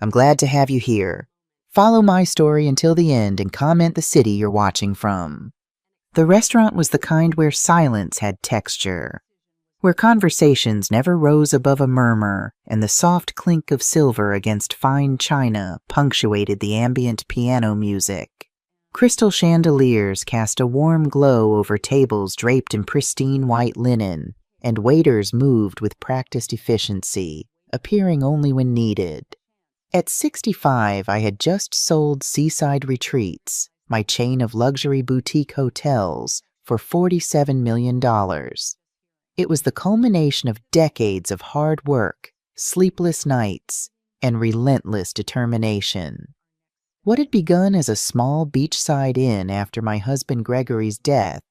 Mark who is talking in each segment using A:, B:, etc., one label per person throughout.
A: I'm glad to have you here. Follow my story until the end and comment the city you're watching from. The restaurant was the kind where silence had texture, where conversations never rose above a murmur and the soft clink of silver against fine china punctuated the ambient piano music. Crystal chandeliers cast a warm glow over tables draped in pristine white linen, and waiters moved with practiced efficiency, appearing only when needed. At 65, I had just sold Seaside Retreats, my chain of luxury boutique hotels, for $47 million. It was the culmination of decades of hard work, sleepless nights, and relentless determination. What had begun as a small beachside inn after my husband Gregory's death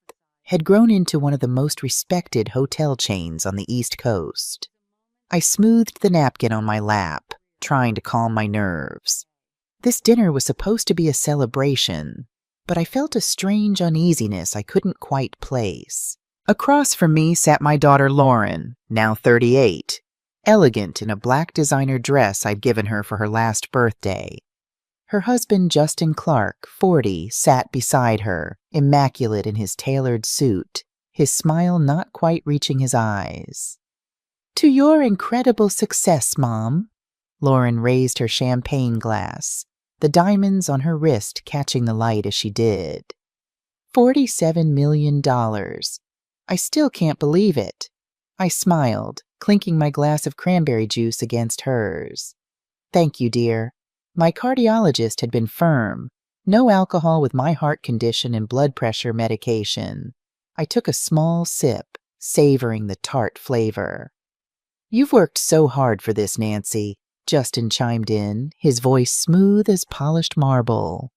A: had grown into one of the most respected hotel chains on the East Coast. I smoothed the napkin on my lap, trying to calm my nerves. This dinner was supposed to be a celebration, but I felt a strange uneasiness I couldn't quite place. Across from me sat my daughter Lauren, now 38, elegant in a black designer dress I'd given her for her last birthday. Her husband, Justin Clark, 40, sat beside her, immaculate in his tailored suit, his smile not quite reaching his eyes. "To your incredible success, Mom." Lauren raised her champagne glass, the diamonds on her wrist catching the light as she did. $47 million. I still can't believe it. I smiled, clinking my glass of cranberry juice against hers. "Thank you, dear. My cardiologist had been firm. No alcohol with my heart condition and blood pressure medication." I took a small sip, savoring the tart flavor. "You've worked so hard for this, Nancy," Justin chimed in, his voice smooth as polished marble.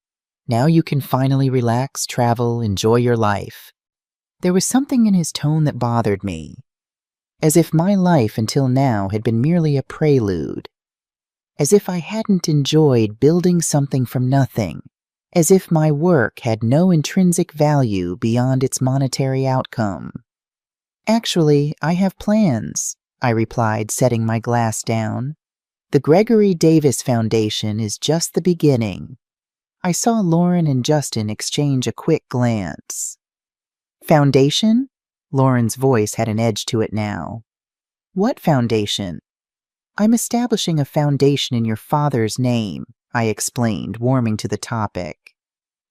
A: "Now you can finally relax, travel, enjoy your life." There was something in his tone that bothered me, as if my life until now had been merely a prelude, as if I hadn't enjoyed building something from nothing, as if my work had no intrinsic value beyond its monetary outcome. "Actually, I have plans," I replied, setting my glass down. "The Gregory Davis Foundation is just the beginning." I saw Lauren and Justin exchange a quick glance. "Foundation?" Lauren's voice had an edge to it now. "What foundation?" "I'm establishing a foundation in your father's name," I explained, warming to the topic.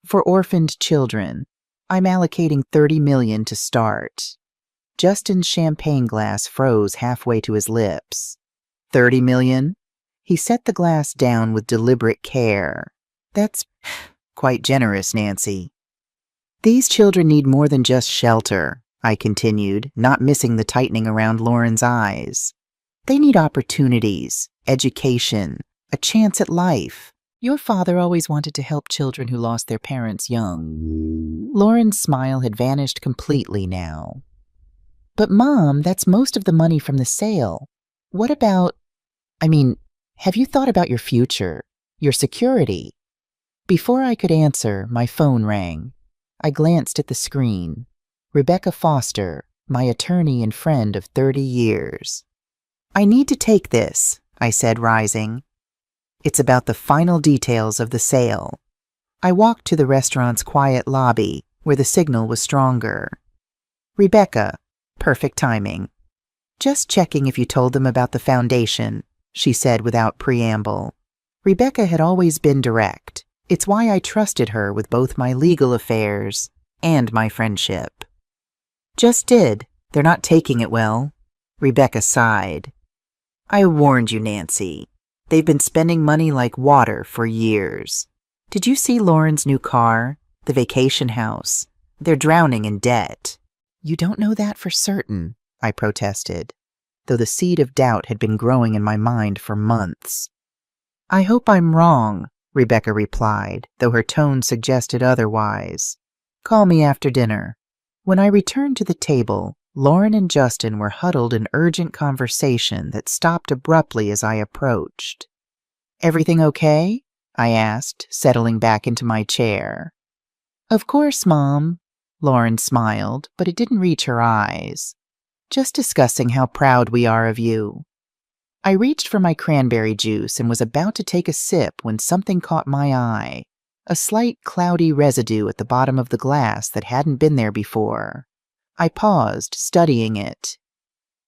A: "For orphaned children. I'm allocating $30 million to start." Justin's champagne glass froze halfway to his lips. $30 million? He set the glass down with deliberate care. "That's quite generous, Nancy." "These children need more than just shelter," I continued, not missing the tightening around Lauren's eyes. "They need opportunities, education, a chance at life. Your father always wanted to help children who lost their parents young." Lauren's smile had vanished completely now. "But Mom, that's most of the money from the sale. What about, have you thought about your future, your security?" Before I could answer, my phone rang. I glanced at the screen. Rebecca Foster, my attorney and friend of 30 years. "I need to take this," I said, rising. "It's about the final details of the sale." I walked to the restaurant's quiet lobby, where the signal was stronger. "Rebecca," perfect timing. "Just checking if you told them about the foundation," she said without preamble. Rebecca had always been direct. It's why I trusted her with both my legal affairs and my friendship. "Just did. They're not taking it well." Rebecca sighed. "I warned you, Nancy. They've been spending money like water for years. Did you see Lauren's new car? The vacation house? They're drowning in debt." "You don't know that for certain," I protested, though the seed of doubt had been growing in my mind for months. "I hope I'm wrong," Rebecca replied, though her tone suggested otherwise. "Call me after dinner." When I returned to the table, Lauren and Justin were huddled in urgent conversation that stopped abruptly as I approached. "Everything okay?" I asked, settling back into my chair. "Of course, Mom." Lauren smiled, but it didn't reach her eyes. "Just discussing how proud we are of you." I reached for my cranberry juice and was about to take a sip when something caught my eye. A slight cloudy residue at the bottom of the glass that hadn't been there before. I paused, studying it.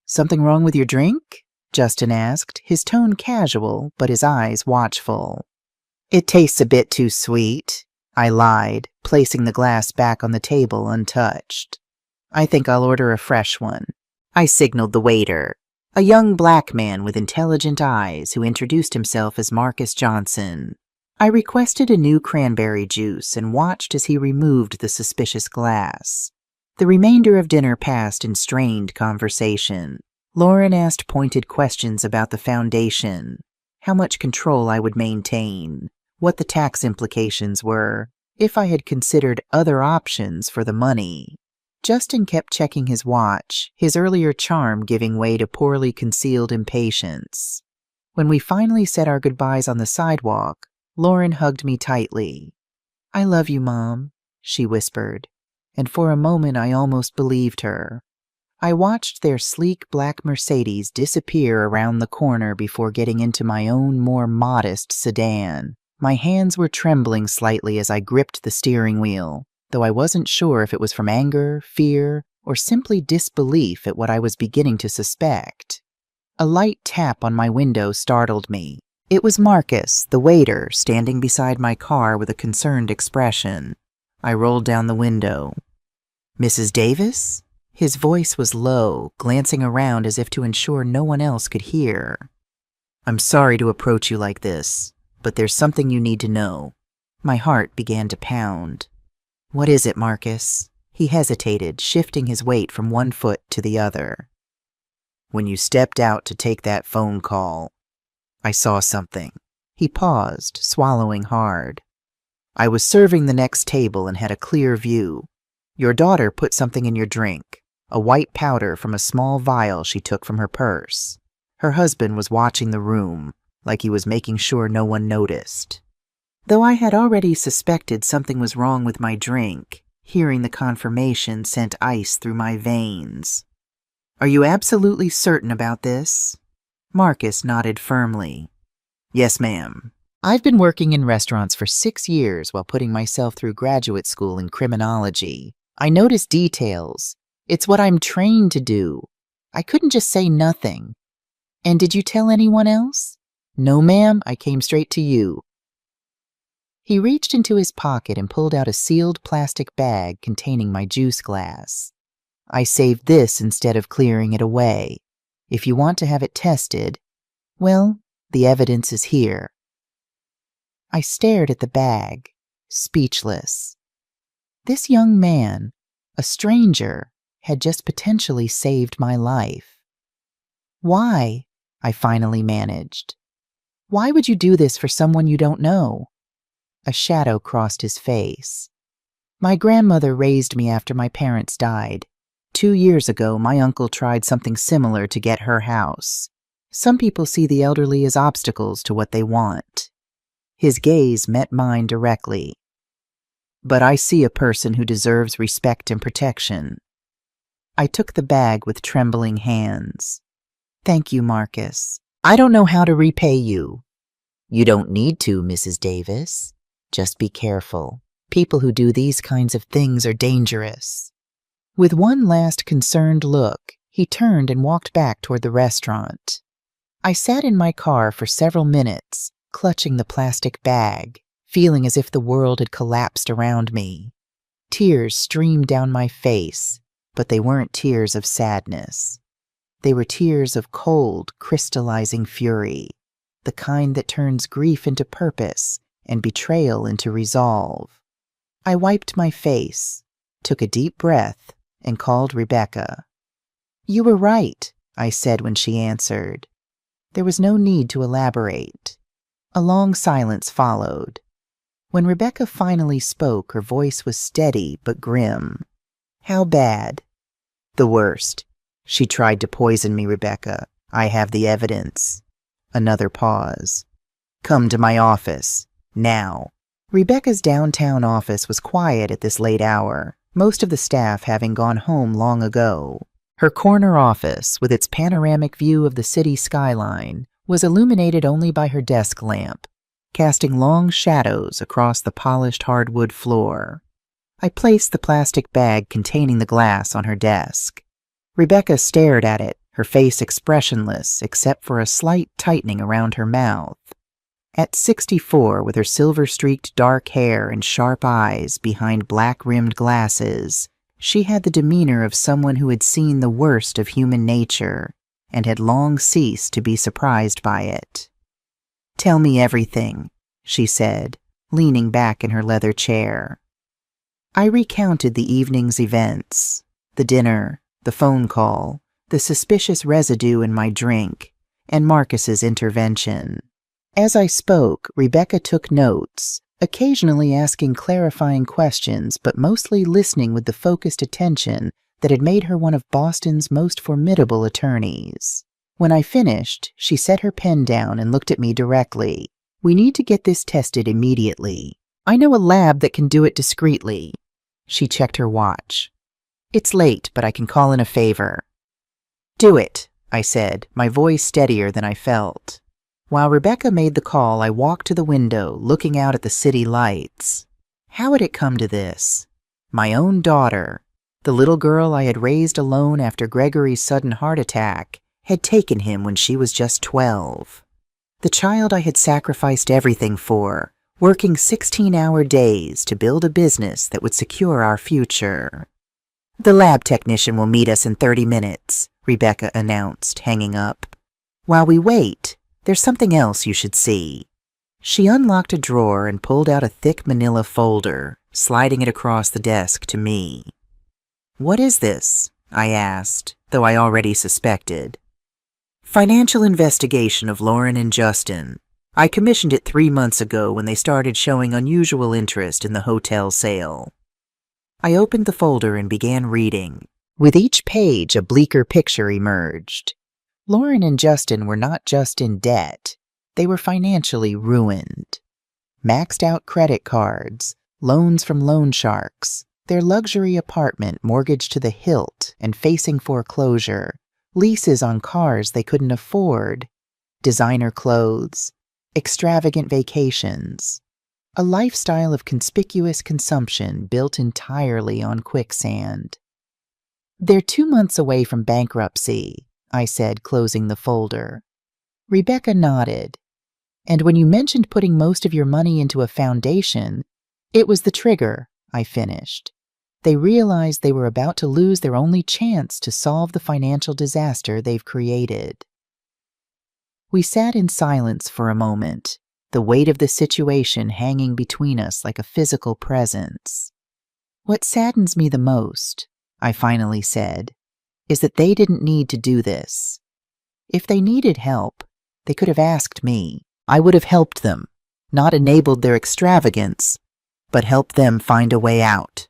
A: "Something wrong with your drink?" Justin asked, his tone casual, but his eyes watchful. "It tastes a bit too sweet," I lied, placing the glass back on the table untouched. "I think I'll order a fresh one." I signaled the waiter, a young black man with intelligent eyes who introduced himself as Marcus Johnson. I requested a new cranberry juice and watched as he removed the suspicious glass. The remainder of dinner passed in strained conversation. Lauren asked pointed questions about the foundation, how much control I would maintain, what the tax implications were, if I had considered other options for the money. Justin kept checking his watch, his earlier charm giving way to poorly concealed impatience. When we finally said our goodbyes on the sidewalk, Lauren hugged me tightly. "I love you, Mom," she whispered, and for a moment I almost believed her. I watched their sleek black Mercedes disappear around the corner before getting into my own more modest sedan. My hands were trembling slightly as I gripped the steering wheel, though I wasn't sure if it was from anger, fear, or simply disbelief at what I was beginning to suspect. A light tap on my window startled me. It was Marcus, the waiter, standing beside my car with a concerned expression. I rolled down the window. "Mrs. Davis?" His voice was low, glancing around as if to ensure no one else could hear. "I'm sorry to approach you like this, but there's something you need to know." My heart began to pound. "What is it, Marcus?" He hesitated, shifting his weight from one foot to the other. "When you stepped out to take that phone call, I saw something." He paused, swallowing hard. "I was serving the next table and had a clear view. Your daughter put something in your drink, a white powder from a small vial she took from her purse. Her husband was watching the room, like he was making sure no one noticed." Though I had already suspected something was wrong with my drink, hearing the confirmation sent ice through my veins. "Are you absolutely certain about this?" Marcus nodded firmly. "Yes, ma'am. I've been working in restaurants for 6 years while putting myself through graduate school in criminology. I notice details. It's what I'm trained to do. I couldn't just say nothing." "And did you tell anyone else?" "No, ma'am. I came straight to you." He reached into his pocket and pulled out a sealed plastic bag containing my juice glass. "I saved this instead of clearing it away. If you want to have it tested, well, the evidence is here." I stared at the bag, speechless. This young man, a stranger, had just potentially saved my life. "Why?" I finally managed. "Why would you do this for someone you don't know?" A shadow crossed his face. "My grandmother raised me after my parents died. 2 years ago, my uncle tried something similar to get her house. Some people see the elderly as obstacles to what they want." His gaze met mine directly. "But I see a person who deserves respect and protection." I took the bag with trembling hands. "Thank you, Marcus. I don't know how to repay you." "You don't need to, Mrs. Davis. Just be careful. People who do these kinds of things are dangerous." With one last concerned look, he turned and walked back toward the restaurant. I sat in my car for several minutes, clutching the plastic bag, feeling as if the world had collapsed around me. Tears streamed down my face, but they weren't tears of sadness. They were tears of cold, crystallizing fury, the kind that turns grief into purpose and betrayal into resolve. I wiped my face, took a deep breath, and called Rebecca. "You were right," I said when she answered. There was no need to elaborate. A long silence followed. When Rebecca finally spoke, her voice was steady but grim. "How bad?" "The worst. She tried to poison me, Rebecca. I have the evidence." Another pause. "Come to my office. Now." Rebecca's downtown office was quiet at this late hour, most of the staff having gone home long ago. Her corner office, with its panoramic view of the city skyline, was illuminated only by her desk lamp, casting long shadows across the polished hardwood floor. I placed the plastic bag containing the glass on her desk. Rebecca stared at it, her face expressionless except for a slight tightening around her mouth. At 64, with her silver-streaked dark hair and sharp eyes behind black-rimmed glasses, she had the demeanor of someone who had seen the worst of human nature and had long ceased to be surprised by it. "Tell me everything," she said, leaning back in her leather chair. I recounted the evening's events, the dinner, the phone call, the suspicious residue in my drink, and Marcus's intervention. As I spoke, Rebecca took notes, occasionally asking clarifying questions, but mostly listening with the focused attention that had made her one of Boston's most formidable attorneys. When I finished, she set her pen down and looked at me directly. "We need to get this tested immediately. I know a lab that can do it discreetly." She checked her watch. "It's late, but I can call in a favor." "Do it," I said, my voice steadier than I felt. While Rebecca made the call, I walked to the window, looking out at the city lights. How had it come to this? My own daughter, the little girl I had raised alone after Gregory's sudden heart attack, had taken him when she was just 12. The child I had sacrificed everything for, working 16-hour days to build a business that would secure our future. "The lab technician will meet us in 30 minutes, Rebecca announced, hanging up. "While we wait, there's something else you should see." She unlocked a drawer and pulled out a thick manila folder, sliding it across the desk to me. "What is this?" I asked, though I already suspected. "Financial investigation of Lauren and Justin. I commissioned it 3 months ago when they started showing unusual interest in the hotel sale." I opened the folder and began reading. With each page, a bleaker picture emerged. Lauren and Justin were not just in debt, they were financially ruined. Maxed-out credit cards, loans from loan sharks, their luxury apartment mortgaged to the hilt and facing foreclosure, leases on cars they couldn't afford, designer clothes, extravagant vacations, a lifestyle of conspicuous consumption built entirely on quicksand. "They're 2 months away from bankruptcy," I said, closing the folder. Rebecca nodded. "And when you mentioned putting most of your money into a foundation, it was the trigger," I finished. "They realized they were about to lose their only chance to solve the financial disaster they've created." We sat in silence for a moment, the weight of the situation hanging between us like a physical presence. "What saddens me the most," I finally said, "is that they didn't need to do this. If they needed help, they could have asked me. I would have helped them, not enabled their extravagance, but helped them find a way out."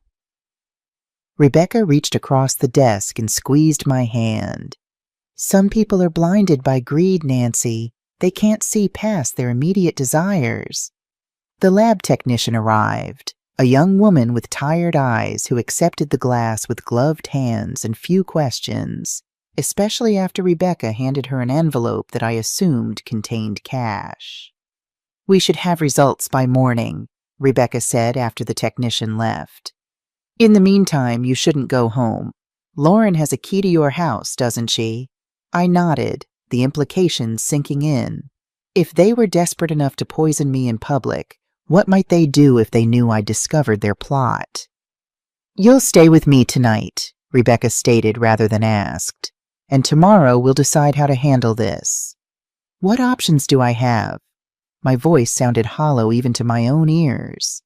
A: Rebecca reached across the desk and squeezed my hand. "Some people are blinded by greed, Nancy. They can't see past their immediate desires." The lab technician arrived, a young woman with tired eyes who accepted the glass with gloved hands and few questions, especially after Rebecca handed her an envelope that I assumed contained cash. "We should have results by morning," Rebecca said after the technician left. "In the meantime, you shouldn't go home. Lauren has a key to your house, doesn't she?" I nodded, the implications sinking in. If they were desperate enough to poison me in public, what might they do if they knew I'd discovered their plot? "You'll stay with me tonight," Rebecca stated rather than asked, "and tomorrow we'll decide how to handle this." "What options do I have?" My voice sounded hollow even to my own ears.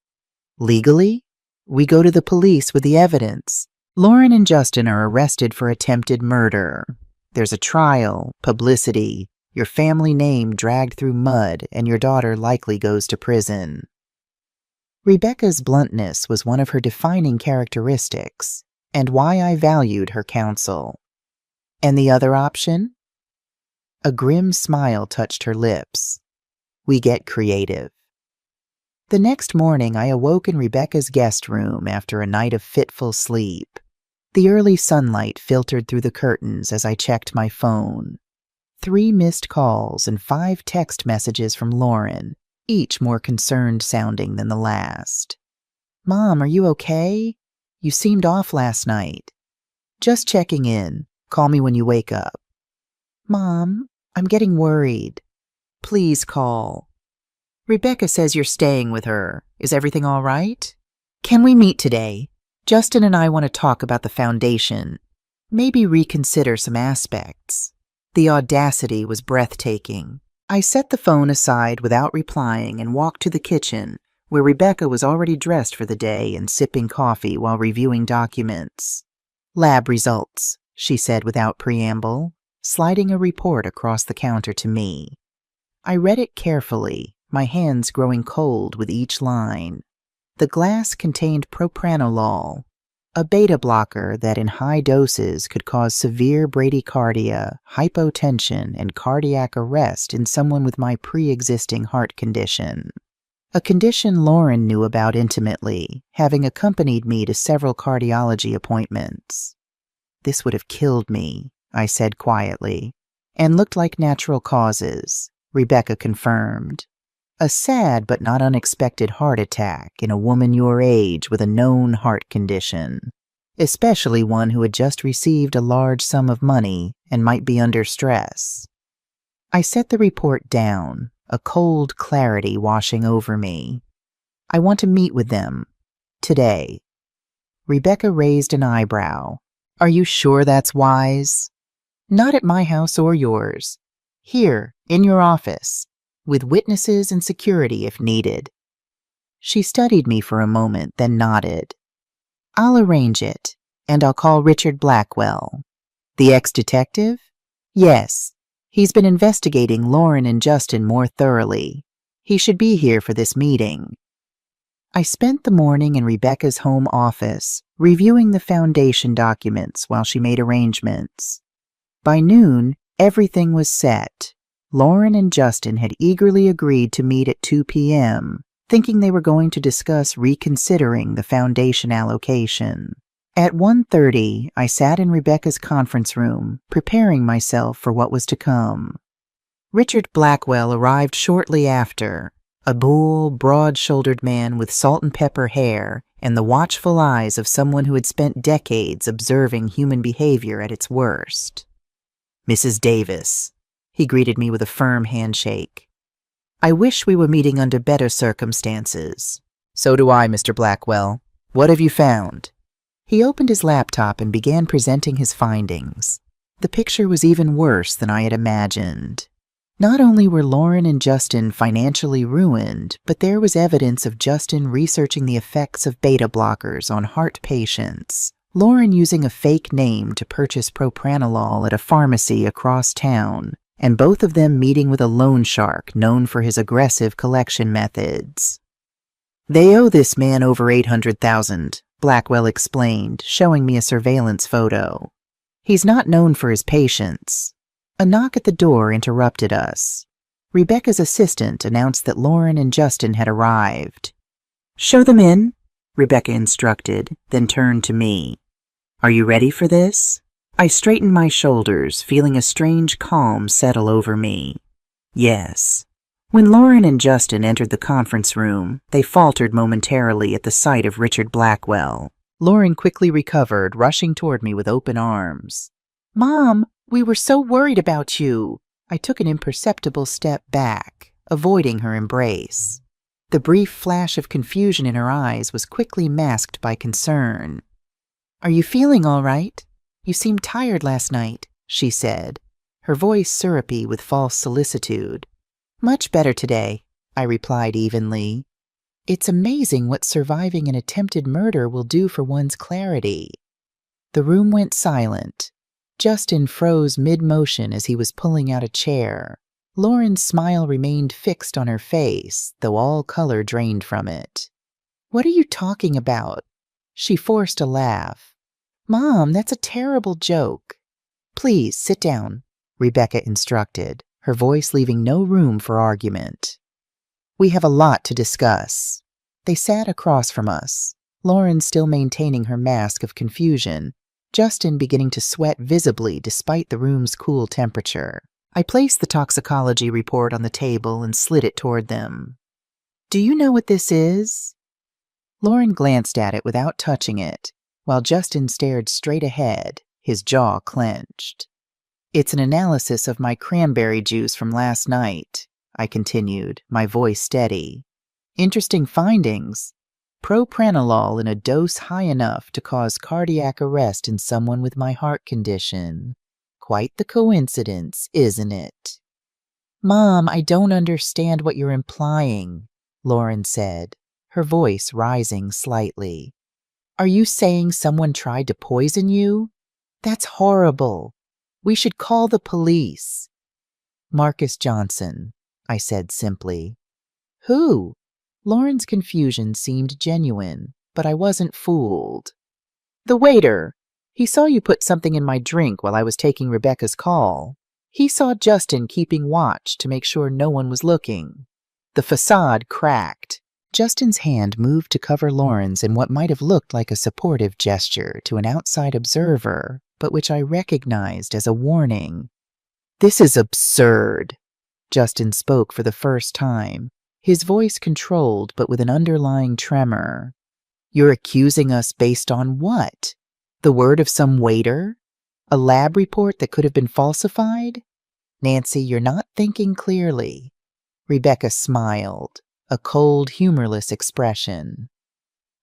A: "Legally? We go to the police with the evidence. Lauren and Justin are arrested for attempted murder. There's a trial, publicity, your family name dragged through mud, and your daughter likely goes to prison." Rebecca's bluntness was one of her defining characteristics, and why I valued her counsel. "And the other option?" A grim smile touched her lips. "We get creative." The next morning I awoke in Rebecca's guest room after a night of fitful sleep. The early sunlight filtered through the curtains as I checked my phone. 3 missed calls and 5 text messages from Lauren, each more concerned sounding than the last. "Mom, are you okay? You seemed off last night." "Just checking in. Call me when you wake up." "Mom, I'm getting worried." "Please call." "Rebecca says you're staying with her. Is everything all right? Can we meet today? Justin and I want to talk about the foundation. Maybe reconsider some aspects." The audacity was breathtaking. I set the phone aside without replying and walked to the kitchen, where Rebecca was already dressed for the day and sipping coffee while reviewing documents. "Lab results," she said without preamble, sliding a report across the counter to me. I read it carefully, my hands growing cold with each line. The glass contained propranolol, a beta blocker that in high doses could cause severe bradycardia, hypotension, and cardiac arrest in someone with my pre-existing heart condition. A condition Lauren knew about intimately, having accompanied me to several cardiology appointments. "This would have killed me," I said quietly, "and looked like natural causes," Rebecca confirmed. "A sad but not unexpected heart attack in a woman your age with a known heart condition, especially one who had just received a large sum of money and might be under stress." I set the report down, a cold clarity washing over me. "I want to meet with them. Today." Rebecca raised an eyebrow. "Are you sure that's wise?" "Not at my house or yours. Here, in your office, with witnesses and security if needed." She studied me for a moment, then nodded. "I'll arrange it, and I'll call Richard Blackwell." "The ex-detective?" "Yes. He's been investigating Lauren and Justin more thoroughly. He should be here for this meeting." I spent the morning in Rebecca's home office, reviewing the foundation documents while she made arrangements. By noon, everything was set. Lauren and Justin had eagerly agreed to meet at 2 p.m., thinking they were going to discuss reconsidering the foundation allocation. At 1:30, I sat in Rebecca's conference room, preparing myself for what was to come. Richard Blackwell arrived shortly after, a bull, broad-shouldered man with salt and pepper hair and the watchful eyes of someone who had spent decades observing human behavior at its worst. "Mrs. Davis," he greeted me with a firm handshake. "I wish we were meeting under better circumstances." "So do I, Mr. Blackwell. What have you found?" He opened his laptop and began presenting his findings. The picture was even worse than I had imagined. Not only were Lauren and Justin financially ruined, but there was evidence of Justin researching the effects of beta blockers on heart patients, Lauren using a fake name to purchase propranolol at a pharmacy across town, and both of them meeting with a loan shark known for his aggressive collection methods. "They owe this man over $800,000, Blackwell explained, showing me a surveillance photo. "He's not known for his patience." A knock at the door interrupted us. Rebecca's assistant announced that Lauren and Justin had arrived. "Show them in," Rebecca instructed, then turned to me. "Are you ready for this?" I straightened my shoulders, feeling a strange calm settle over me. "Yes." When Lauren and Justin entered the conference room, they faltered momentarily at the sight of Richard Blackwell. Lauren quickly recovered, rushing toward me with open arms. "Mom, we were so worried about you." I took an imperceptible step back, avoiding her embrace. The brief flash of confusion in her eyes was quickly masked by concern. "Are you feeling all right? You seemed tired last night," she said, her voice syrupy with false solicitude. "Much better today," I replied evenly. It's amazing what surviving an attempted murder will do for one's clarity. The room went silent. Justin froze mid-motion as he was pulling out a chair. Lauren's smile remained fixed on her face, though all color drained from it. "What are you talking about?" She forced a laugh. "Mom, that's a terrible joke." "Please, sit down," Rebecca instructed, her voice leaving no room for argument. "We have a lot to discuss." They sat across from us, Lauren still maintaining her mask of confusion, Justin beginning to sweat visibly despite the room's cool temperature. I placed the toxicology report on the table and slid it toward them. Do you know what this is? Lauren glanced at it without touching it, while Justin stared straight ahead, his jaw clenched. It's an analysis of my cranberry juice from last night, I continued, my voice steady. Interesting findings. Propranolol in a dose high enough to cause cardiac arrest in someone with my heart condition. Quite the coincidence, isn't it? Mom, I don't understand what you're implying, Lauren said, her voice rising slightly. Are you saying someone tried to poison you? That's horrible. We should call the police. Marcus Johnson, I said simply. Who? Lauren's confusion seemed genuine, but I wasn't fooled. The waiter. He saw you put something in my drink while I was taking Rebecca's call. He saw Justin keeping watch to make sure no one was looking. The facade cracked. Justin's hand moved to cover Lauren's in what might have looked like a supportive gesture to an outside observer, but which I recognized as a warning. This is absurd. Justin spoke for the first time, his voice controlled but with an underlying tremor. You're accusing us based on what? The word of some waiter? A lab report that could have been falsified? Nancy, you're not thinking clearly. Rebecca smiled, a cold, humorless expression.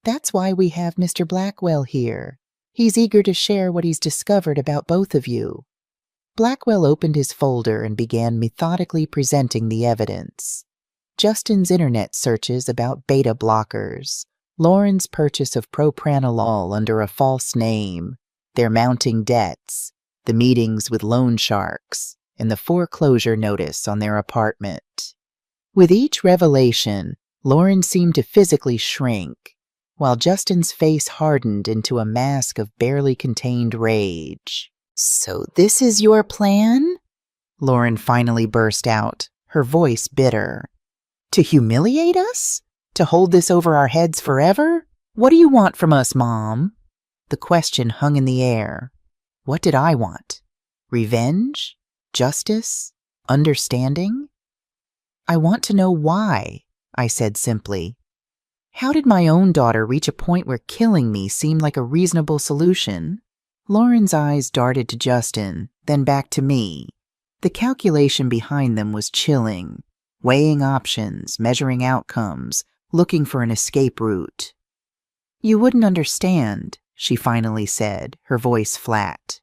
A: That's why we have Mr. Blackwell here. He's eager to share what he's discovered about both of you. Blackwell opened his folder and began methodically presenting the evidence. Justin's internet searches about beta blockers, Lauren's purchase of propranolol under a false name, their mounting debts, the meetings with loan sharks, and the foreclosure notice on their apartment. With each revelation, Lauren seemed to physically shrink, while Justin's face hardened into a mask of barely contained rage. So this is your plan? Lauren finally burst out, her voice bitter. To humiliate us? To hold this over our heads forever? What do you want from us, Mom? The question hung in the air. What did I want? Revenge? Justice? Understanding? I want to know why, I said simply. How did my own daughter reach a point where killing me seemed like a reasonable solution? Lauren's eyes darted to Justin, then back to me. The calculation behind them was chilling, weighing options, measuring outcomes, looking for an escape route. You wouldn't understand, she finally said, her voice flat.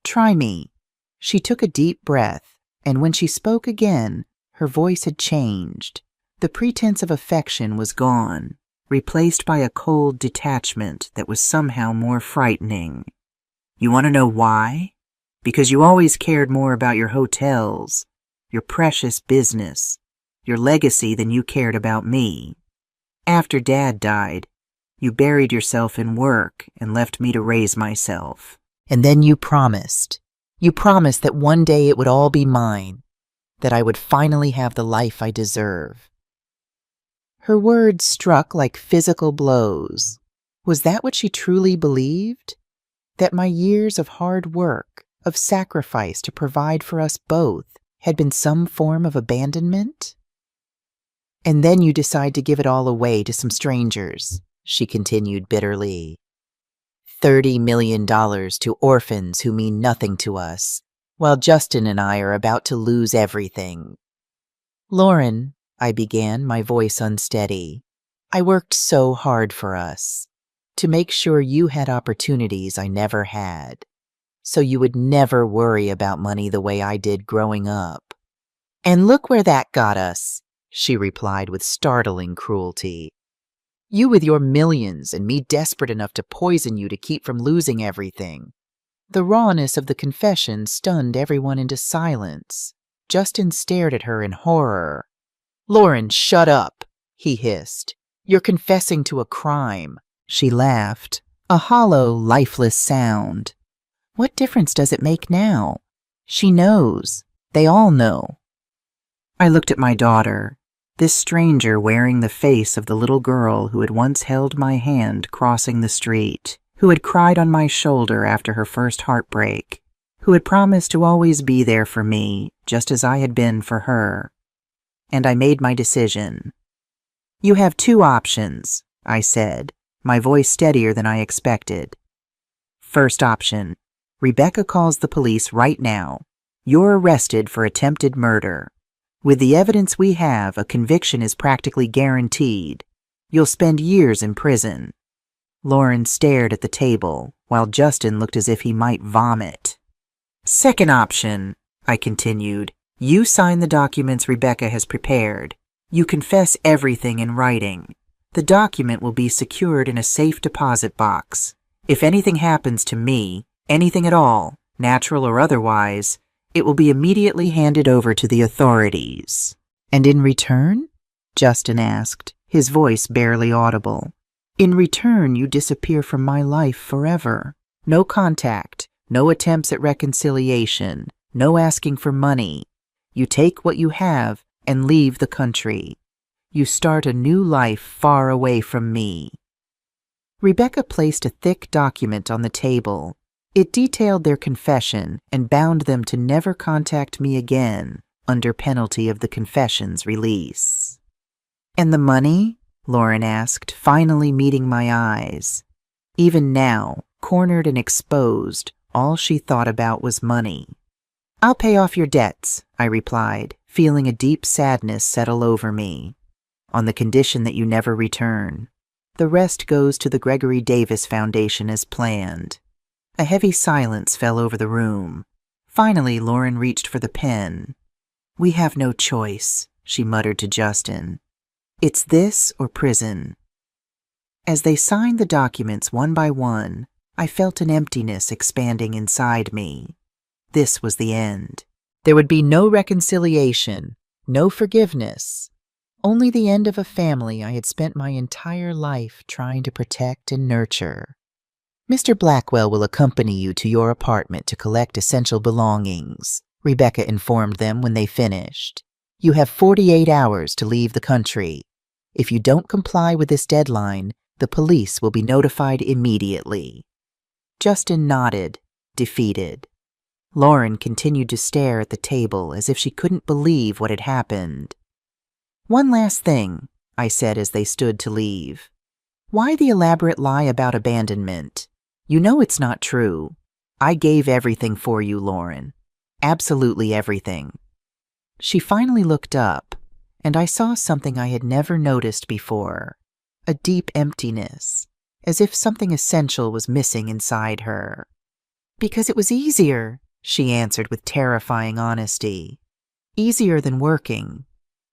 A: Try me. She took a deep breath, and when she spoke again, her voice had changed. The pretense of affection was gone, replaced by a cold detachment that was somehow more frightening. You want to know why? Because you always cared more about your hotels, your precious business, your legacy than you cared about me. After Dad died, you buried yourself in work and left me to raise myself. And then you promised. You promised that one day it would all be mine, that I would finally have the life I deserve. Her words struck like physical blows. Was that what she truly believed? That my years of hard work, of sacrifice to provide for us both, had been some form of abandonment? And then you decide to give it all away to some strangers, she continued bitterly. $30 million to orphans who mean nothing to us, while Justin and I are about to lose everything. Lauren, I began, my voice unsteady. I worked so hard for us, to make sure you had opportunities I never had, so you would never worry about money the way I did growing up. And look where that got us, she replied with startling cruelty. You with your millions and me desperate enough to poison you to keep from losing everything. The rawness of the confession stunned everyone into silence. Justin stared at her in horror. Lauren, shut up, he hissed. You're confessing to a crime. She laughed, a hollow, lifeless sound. What difference does it make now? She knows. They all know. I looked at my daughter, this stranger wearing the face of the little girl who had once held my hand crossing the street, who had cried on my shoulder after her first heartbreak, who had promised to always be there for me, just as I had been for her. And I made my decision. "You have two options," I said, my voice steadier than I expected. "First option, Rebecca calls the police right now. You're arrested for attempted murder. With the evidence we have, a conviction is practically guaranteed. You'll spend years in prison." Lauren stared at the table, while Justin looked as if he might vomit. "Second option," I continued, "you sign the documents Rebecca has prepared. You confess everything in writing. The document will be secured in a safe deposit box. If anything happens to me, anything at all, natural or otherwise, it will be immediately handed over to the authorities." "And in return?" Justin asked, his voice barely audible. "In return, you disappear from my life forever. No contact, no attempts at reconciliation, no asking for money. You take what you have and leave the country. You start a new life far away from me." Rebecca placed a thick document on the table. It detailed their confession and bound them to never contact me again under penalty of the confession's release. "And the money?" Lauren asked, finally meeting my eyes. Even now, cornered and exposed, all she thought about was money. "I'll pay off your debts," I replied, feeling a deep sadness settle over me. "On the condition that you never return. The rest goes to the Gregory Davis Foundation as planned." A heavy silence fell over the room. Finally, Lauren reached for the pen. "We have no choice," she muttered to Justin. "It's this or prison." As they signed the documents one by one, I felt an emptiness expanding inside me. This was the end. There would be no reconciliation, no forgiveness, only the end of a family I had spent my entire life trying to protect and nurture. "Mr. Blackwell will accompany you to your apartment to collect essential belongings," Rebecca informed them when they finished. "You have 48 hours to leave the country. If you don't comply with this deadline, the police will be notified immediately." Justin nodded, defeated. Lauren continued to stare at the table as if she couldn't believe what had happened. "One last thing," I said as they stood to leave. "Why the elaborate lie about abandonment? You know it's not true. I gave everything for you, Lauren. Absolutely everything." She finally looked up, and I saw something I had never noticed before. A deep emptiness, as if something essential was missing inside her. "Because it was easier," she answered with terrifying honesty. "Easier than working,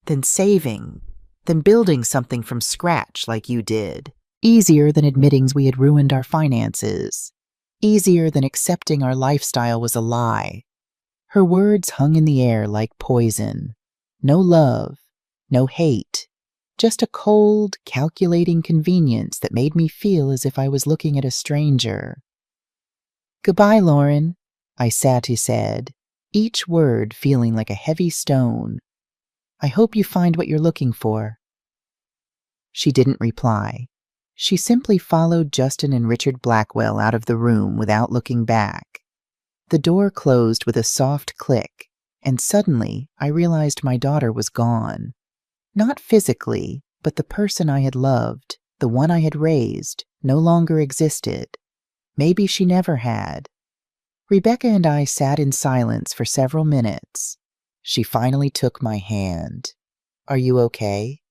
A: than saving, than building something from scratch like you did. Easier than admitting we had ruined our finances. Easier than accepting our lifestyle was a lie." Her words hung in the air like poison. No love, no hate, just a cold, calculating convenience that made me feel as if I was looking at a stranger. "Goodbye, Lauren," I sadly said, each word feeling like a heavy stone. "I hope you find what you're looking for." She didn't reply. She simply followed Justin and Richard Blackwell out of the room without looking back. The door closed with a soft click, and suddenly I realized my daughter was gone. Not physically, but the person I had loved, the one I had raised, no longer existed. Maybe she never had. Rebecca and I sat in silence for several minutes. She finally took my hand. "Are you okay?"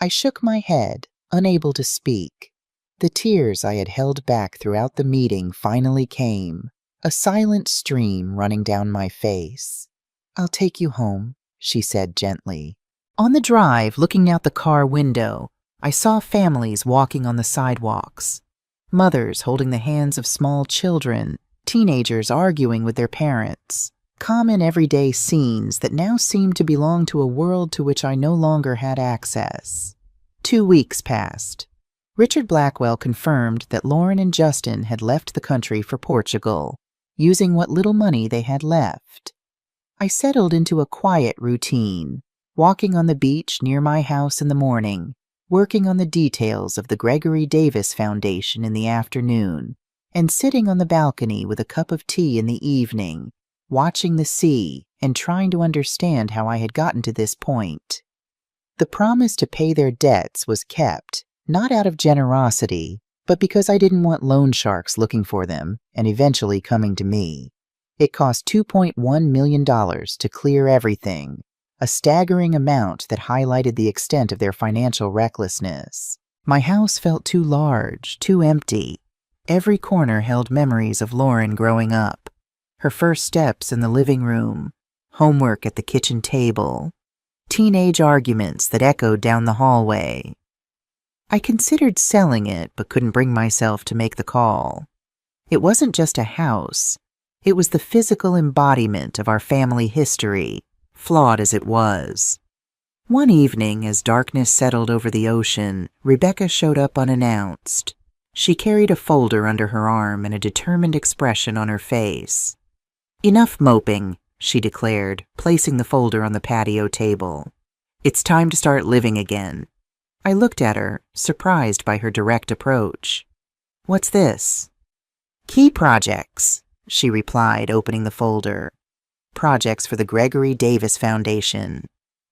A: I shook my head, unable to speak. The tears I had held back throughout the meeting finally came, a silent stream running down my face. "I'll take you home," she said gently. On the drive, looking out the car window, I saw families walking on the sidewalks. Mothers holding the hands of small children, teenagers arguing with their parents. Common everyday scenes that now seemed to belong to a world to which I no longer had access. 2 weeks passed. Richard Blackwell confirmed that Lauren and Justin had left the country for Portugal, using what little money they had left. I settled into a quiet routine, walking on the beach near my house in the morning, working on the details of the Gregory Davis Foundation in the afternoon, and sitting on the balcony with a cup of tea in the evening, watching the sea and trying to understand how I had gotten to this point. The promise to pay their debts was kept, not out of generosity, but because I didn't want loan sharks looking for them and eventually coming to me. It cost $2.1 million to clear everything, a staggering amount that highlighted the extent of their financial recklessness. My house felt too large, too empty. Every corner held memories of Lauren growing up. Her first steps in the living room, homework at the kitchen table, teenage arguments that echoed down the hallway. I considered selling it, but couldn't bring myself to make the call. It wasn't just a house. It was the physical embodiment of our family history, flawed as it was. One evening, as darkness settled over the ocean, Rebecca showed up unannounced. She carried a folder under her arm and a determined expression on her face. "Enough moping," she declared, placing the folder on the patio table. "It's time to start living again." I looked at her, surprised by her direct approach. "What's this?" "Key projects," she replied, opening the folder. "Projects for the Gregory Davis Foundation.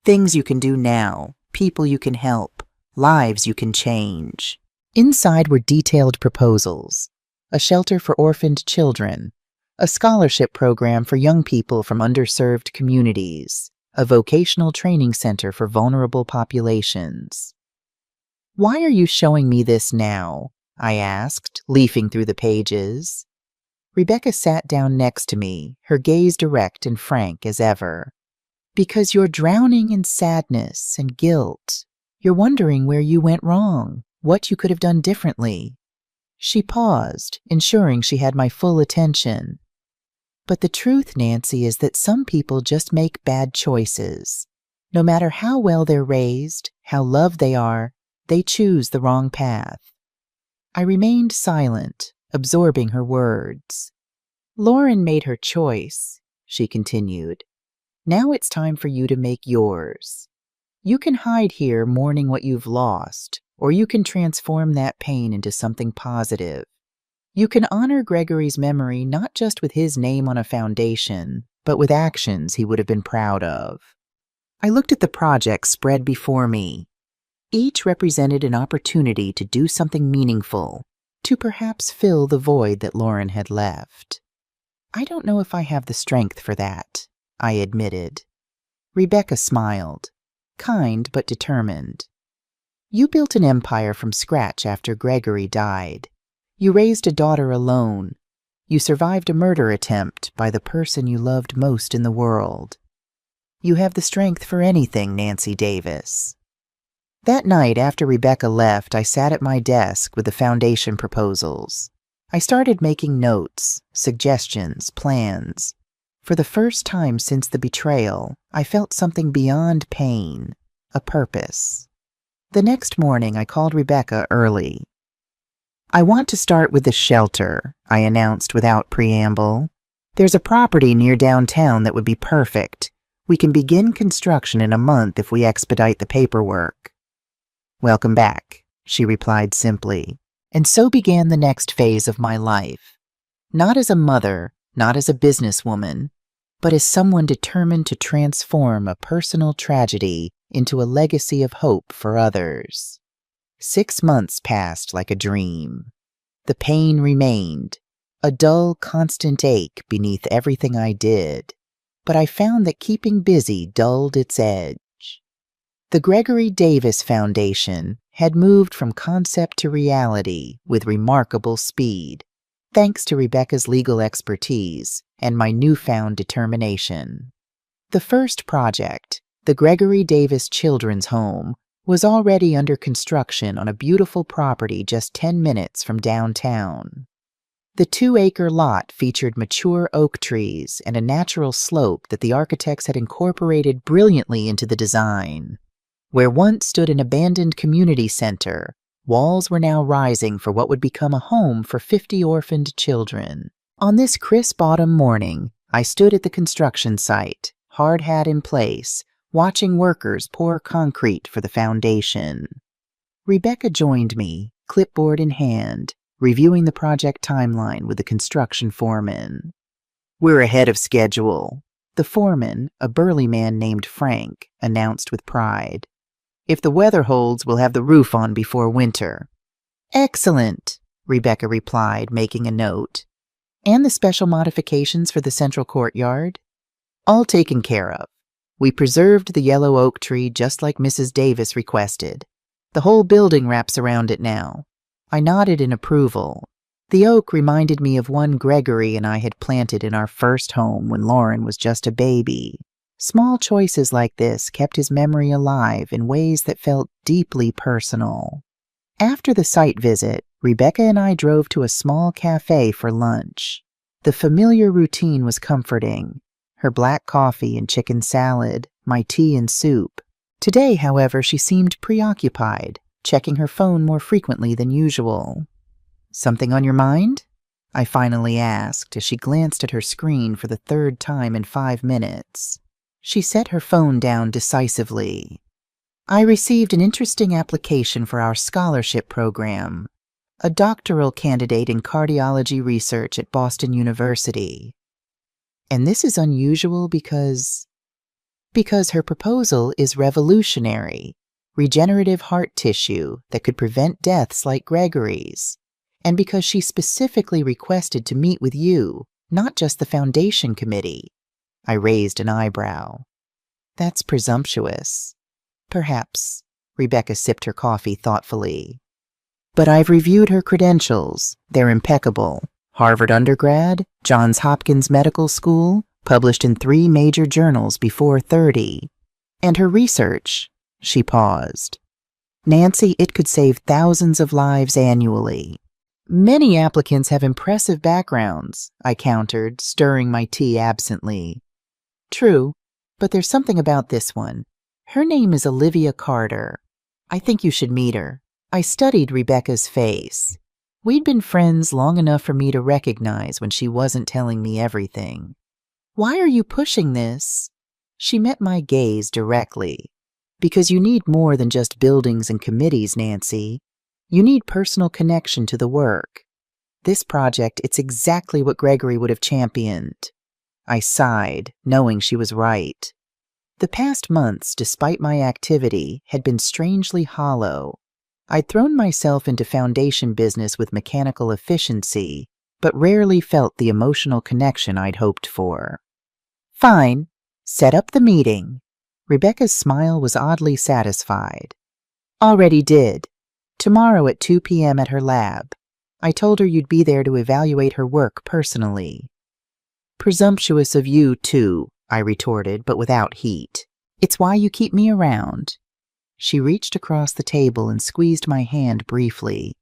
A: Things you can do now, people you can help, lives you can change." Inside were detailed proposals: a shelter for orphaned children, a scholarship program for young people from underserved communities, a vocational training center for vulnerable populations. "Why are you showing me this now?" I asked, leafing through the pages. Rebecca sat down next to me, her gaze direct and frank as ever. "Because you're drowning in sadness and guilt. You're wondering where you went wrong, what you could have done differently." She paused, ensuring she had my full attention. "But the truth, Nancy, is that some people just make bad choices. No matter how well they're raised, how loved they are, they choose the wrong path." I remained silent, absorbing her words. "Lauren made her choice," she continued. "Now it's time for you to make yours. You can hide here mourning what you've lost, or you can transform that pain into something positive. You can honor Gregory's memory not just with his name on a foundation, but with actions he would have been proud of." I looked at the projects spread before me. Each represented an opportunity to do something meaningful, to perhaps fill the void that Lauren had left. "I don't know if I have the strength for that," I admitted. Rebecca smiled, kind but determined. "You built an empire from scratch after Gregory died. You raised a daughter alone. You survived a murder attempt by the person you loved most in the world. You have the strength for anything, Nancy Davis." That night, after Rebecca left, I sat at my desk with the foundation proposals. I started making notes, suggestions, plans. For the first time since the betrayal, I felt something beyond pain, a purpose. The next morning, I called Rebecca early. "I want to start with the shelter," I announced without preamble. "There's a property near downtown that would be perfect. We can begin construction in a month if we expedite the paperwork." "Welcome back," she replied simply. And so began the next phase of my life. Not as a mother, not as a businesswoman, but as someone determined to transform a personal tragedy into a legacy of hope for others. 6 months passed like a dream. The pain remained, a dull, constant ache beneath everything I did, but I found that keeping busy dulled its edge. The Gregory Davis Foundation had moved from concept to reality with remarkable speed, thanks to Rebecca's legal expertise and my newfound determination. The first project, the Gregory Davis Children's Home, was already under construction on a beautiful property just 10 minutes from downtown. The 2-acre lot featured mature oak trees and a natural slope that the architects had incorporated brilliantly into the design. Where once stood an abandoned community center, walls were now rising for what would become a home for 50 orphaned children. On this crisp autumn morning, I stood at the construction site, hard hat in place, watching workers pour concrete for the foundation. Rebecca joined me, clipboard in hand, reviewing the project timeline with the construction foreman. We're ahead of schedule, the foreman, a burly man named Frank, announced with pride. If the weather holds, we'll have the roof on before winter. Excellent, Rebecca replied, making a note. And the special modifications for the central courtyard? All taken care of. We preserved the yellow oak tree just like Mrs. Davis requested. The whole building wraps around it now. I nodded in approval. The oak reminded me of one Gregory and I had planted in our first home when Lauren was just a baby. Small choices like this kept his memory alive in ways that felt deeply personal. After the site visit, Rebecca and I drove to a small cafe for lunch. The familiar routine was comforting. Her black coffee and chicken salad, my tea and soup. Today, however, she seemed preoccupied, checking her phone more frequently than usual. Something on your mind? I finally asked as she glanced at her screen for the third time in 5 minutes. She set her phone down decisively. I received an interesting application for our scholarship program, a doctoral candidate in cardiology research at Boston University. And this is unusual because her proposal is revolutionary, regenerative heart tissue that could prevent deaths like Gregory's, and because she specifically requested to meet with you, not just the foundation committee. I raised an eyebrow. That's presumptuous. Perhaps. Rebecca sipped her coffee thoughtfully. But I've reviewed her credentials. They're impeccable. Harvard undergrad, Johns Hopkins Medical School, published in 3 major journals before 30. And her research, she paused. Nancy, it could save thousands of lives annually. Many applicants have impressive backgrounds, I countered, stirring my tea absently. True, but there's something about this one. Her name is Olivia Carter. I think you should meet her. I studied Rebecca's face. We'd been friends long enough for me to recognize when she wasn't telling me everything. Why are you pushing this? She met my gaze directly. Because you need more than just buildings and committees, Nancy. You need personal connection to the work. This project, it's exactly what Gregory would have championed. I sighed, knowing she was right. The past months, despite my activity, had been strangely hollow. I'd thrown myself into foundation business with mechanical efficiency, but rarely felt the emotional connection I'd hoped for. Fine. Set up the meeting. Rebecca's smile was oddly satisfied. Already did. Tomorrow at 2 p.m. at her lab. I told her you'd be there to evaluate her work personally. Presumptuous of you, too, I retorted, but without heat. It's why you keep me around. She reached across the table and squeezed my hand briefly.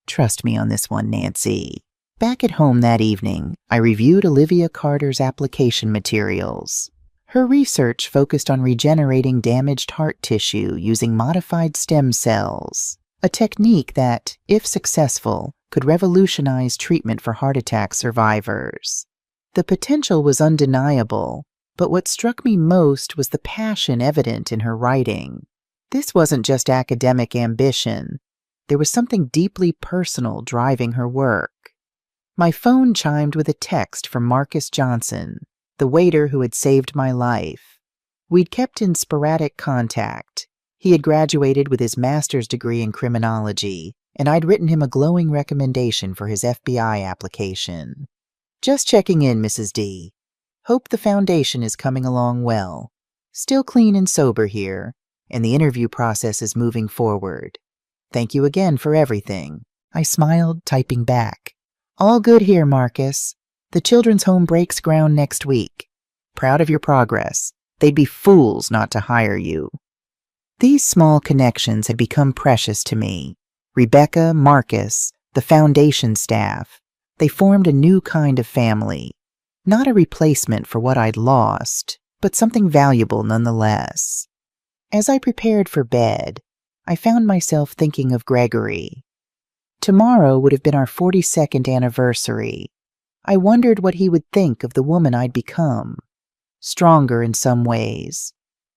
A: Trust me on this one, Nancy. Back at home that evening, I reviewed Olivia Carter's application materials. Her research focused on regenerating damaged heart tissue using modified stem cells, a technique that, if successful, could revolutionize treatment for heart attack survivors. The potential was undeniable, but what struck me most was the passion evident in her writing. This wasn't just academic ambition. There was something deeply personal driving her work. My phone chimed with a text from Marcus Johnson, the waiter who had saved my life. We'd kept in sporadic contact. He had graduated with his master's degree in criminology, and I'd written him a glowing recommendation for his FBI application. Just checking in, Mrs. D. Hope the foundation is coming along well. Still clean and sober here, and the interview process is moving forward. Thank you again for everything. I smiled, typing back. All good here, Marcus. The children's home breaks ground next week. Proud of your progress. They'd be fools not to hire you. These small connections had become precious to me. Rebecca, Marcus, the foundation staff. They formed a new kind of family. Not a replacement for what I'd lost, but something valuable nonetheless. As I prepared for bed, I found myself thinking of Gregory. Tomorrow would have been our 42nd anniversary. I wondered what he would think of the woman I'd become. Stronger in some ways,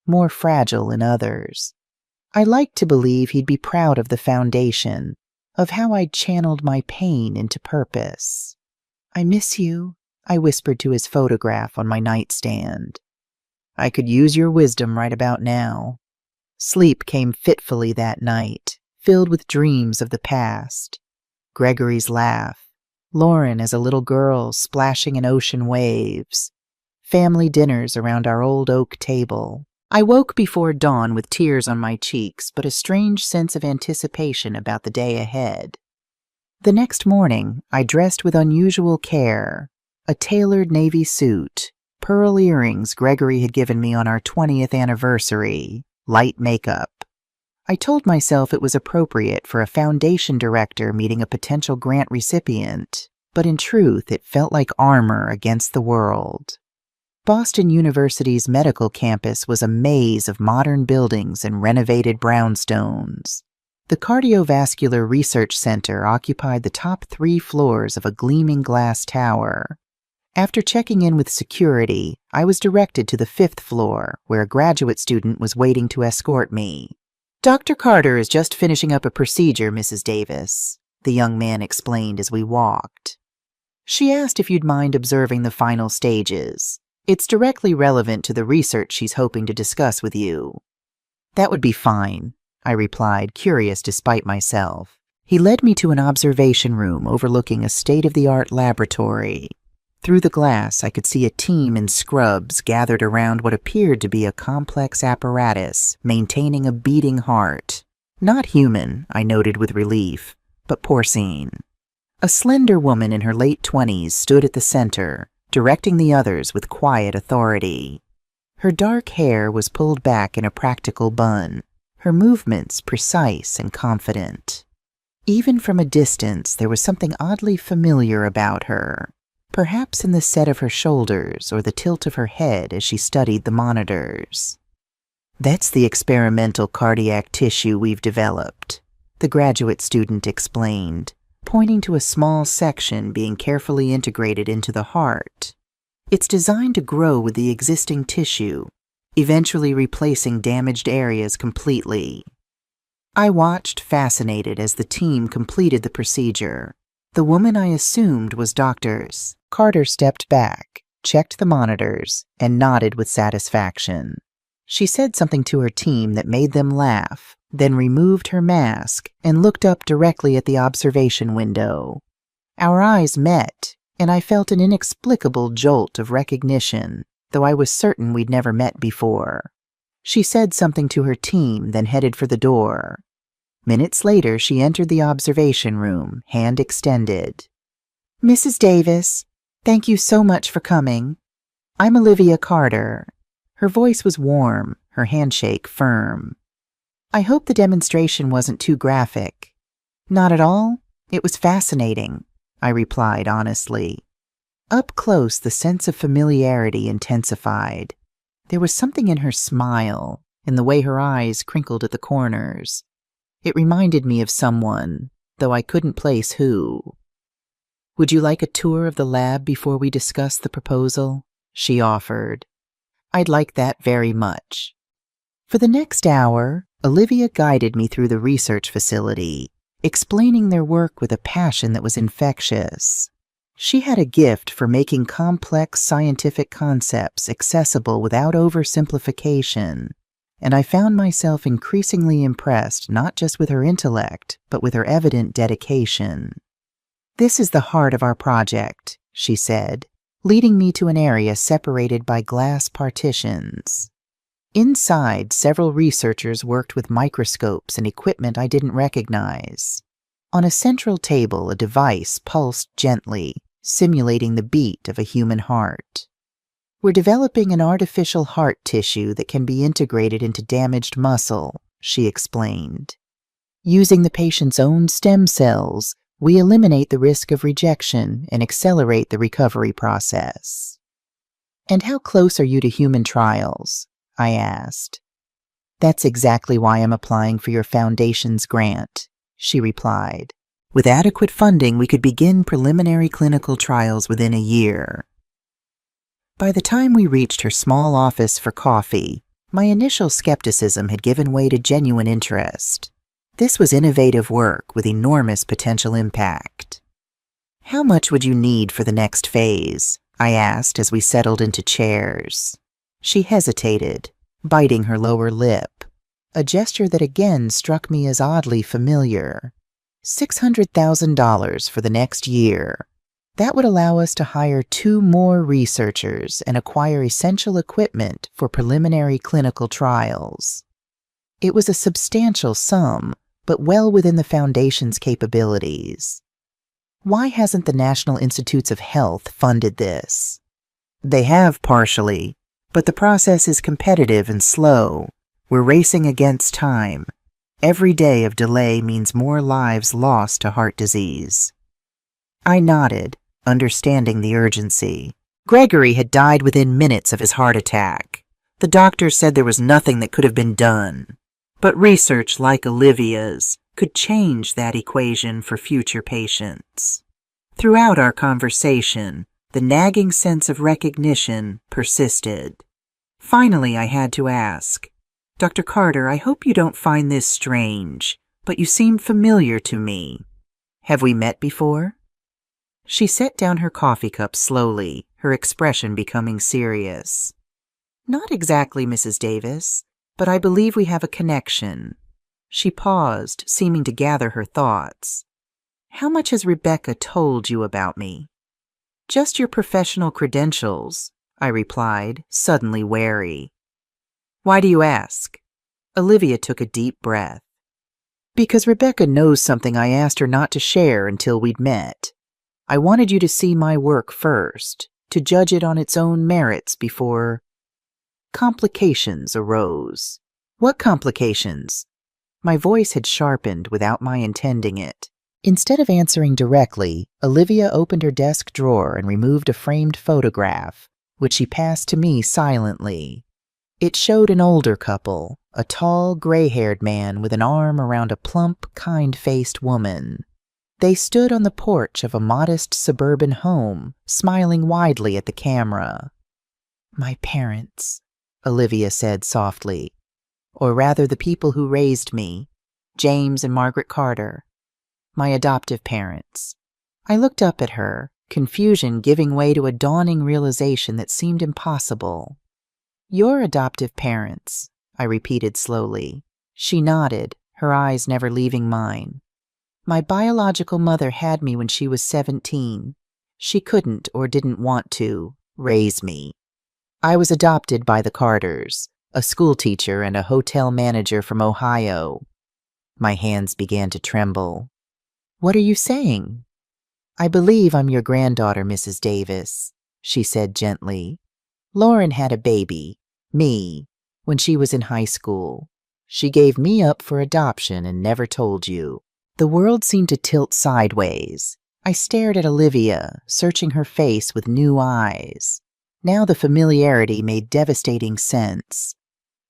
A: more fragile in others. I liked to believe he'd be proud of the foundation, of how I'd channeled my pain into purpose. I miss you, I whispered to his photograph on my nightstand. I could use your wisdom right about now. Sleep came fitfully that night, filled with dreams of the past. Gregory's laugh, Lauren as a little girl splashing in ocean waves, family dinners around our old oak table. I woke before dawn with tears on my cheeks, but a strange sense of anticipation about the day ahead. The next morning, I dressed with unusual care, a tailored navy suit, pearl earrings Gregory had given me on our 20th anniversary, light makeup. I told myself it was appropriate for a foundation director meeting a potential grant recipient, but in truth it felt like armor against the world. Boston University's medical campus was a maze of modern buildings and renovated brownstones. The Cardiovascular Research Center occupied the top 3 floors of a gleaming glass tower. After checking in with security, I was directed to the 5th floor, where a graduate student was waiting to escort me. "Dr. Carter is just finishing up a procedure, Mrs. Davis," the young man explained as we walked. "She asked if you'd mind observing the final stages. It's directly relevant to the research she's hoping to discuss with you." "That would be fine," I replied, curious despite myself. He led me to an observation room overlooking a state-of-the-art laboratory. Through the glass, I could see a team in scrubs gathered around what appeared to be a complex apparatus maintaining a beating heart. Not human, I noted with relief, but porcine. A slender woman in her late 20s stood at the center, directing the others with quiet authority. Her dark hair was pulled back in a practical bun, her movements precise and confident. Even from a distance, there was something oddly familiar about her, perhaps in the set of her shoulders or the tilt of her head as she studied the monitors. "That's the experimental cardiac tissue we've developed," the graduate student explained, pointing to a small section being carefully integrated into the heart. "It's designed to grow with the existing tissue, eventually replacing damaged areas completely." I watched, fascinated, as the team completed the procedure. The woman I assumed was Dr. Carter stepped back, checked the monitors, and nodded with satisfaction. She said something to her team that made them laugh, then removed her mask and looked up directly at the observation window. Our eyes met, and I felt an inexplicable jolt of recognition, though I was certain we'd never met before. She said something to her team, then headed for the door. Minutes later, she entered the observation room, hand extended. "Mrs. Davis, thank you so much for coming. I'm Olivia Carter." Her voice was warm, her handshake firm. "I hope the demonstration wasn't too graphic." "Not at all. It was fascinating," I replied honestly. Up close, the sense of familiarity intensified. There was something in her smile, in the way her eyes crinkled at the corners. It reminded me of someone, though I couldn't place who. "Would you like a tour of the lab before we discuss the proposal?" she offered. "I'd like that very much." For the next hour, Olivia guided me through the research facility, explaining their work with a passion that was infectious. She had a gift for making complex scientific concepts accessible without oversimplification, and I found myself increasingly impressed not just with her intellect, but with her evident dedication. "This is the heart of our project," she said, leading me to an area separated by glass partitions. Inside, several researchers worked with microscopes and equipment I didn't recognize. On a central table, a device pulsed gently, simulating the beat of a human heart. "We're developing an artificial heart tissue that can be integrated into damaged muscle," she explained. "Using the patient's own stem cells, we eliminate the risk of rejection and accelerate the recovery process." "And how close are you to human trials?" I asked. "That's exactly why I'm applying for your foundation's grant," she replied. "With adequate funding, we could begin preliminary clinical trials within a year." By the time we reached her small office for coffee, my initial skepticism had given way to genuine interest. This was innovative work with enormous potential impact. "How much would you need for the next phase?" I asked as we settled into chairs. She hesitated, biting her lower lip, a gesture that again struck me as oddly familiar. $600,000 for the next year. That would allow us to hire 2 more researchers and acquire essential equipment for preliminary clinical trials. It was a substantial sum, but well within the Foundation's capabilities. Why hasn't the National Institutes of Health funded this? They have partially, but the process is competitive and slow. We're racing against time. Every day of delay means more lives lost to heart disease. I nodded, understanding the urgency. Gregory had died within minutes of his heart attack. The doctors said there was nothing that could have been done. But research like Olivia's could change that equation for future patients. Throughout our conversation, the nagging sense of recognition persisted. Finally, I had to ask, Dr. Carter, I hope you don't find this strange, but you seem familiar to me. Have we met before? She set down her coffee cup slowly, her expression becoming serious. Not exactly, Mrs. Davis, but I believe we have a connection. She paused, seeming to gather her thoughts. How much has Rebecca told you about me? Just your professional credentials, I replied, suddenly wary. Why do you ask? Olivia took a deep breath. Because Rebecca knows something I asked her not to share until we'd met. I wanted you to see my work first, to judge it on its own merits before complications arose. What complications? My voice had sharpened without my intending it. Instead of answering directly, Olivia opened her desk drawer and removed a framed photograph, which she passed to me silently. It showed an older couple, a tall, gray-haired man with an arm around a plump, kind-faced woman. They stood on the porch of a modest suburban home, smiling widely at the camera. My parents, Olivia said softly. Or rather the people who raised me, James and Margaret Carter. My adoptive parents. I looked up at her, confusion giving way to a dawning realization that seemed impossible. Your adoptive parents, I repeated slowly. She nodded, her eyes never leaving mine. My biological mother had me when she was 17. She couldn't or didn't want to raise me. I was adopted by the Carters, a schoolteacher and a hotel manager from Ohio. My hands began to tremble. What are you saying? I believe I'm your granddaughter, Mrs. Davis, she said gently. Lauren had a baby, me, when she was in high school. She gave me up for adoption and never told you. The world seemed to tilt sideways. I stared at Olivia, searching her face with new eyes. Now the familiarity made devastating sense.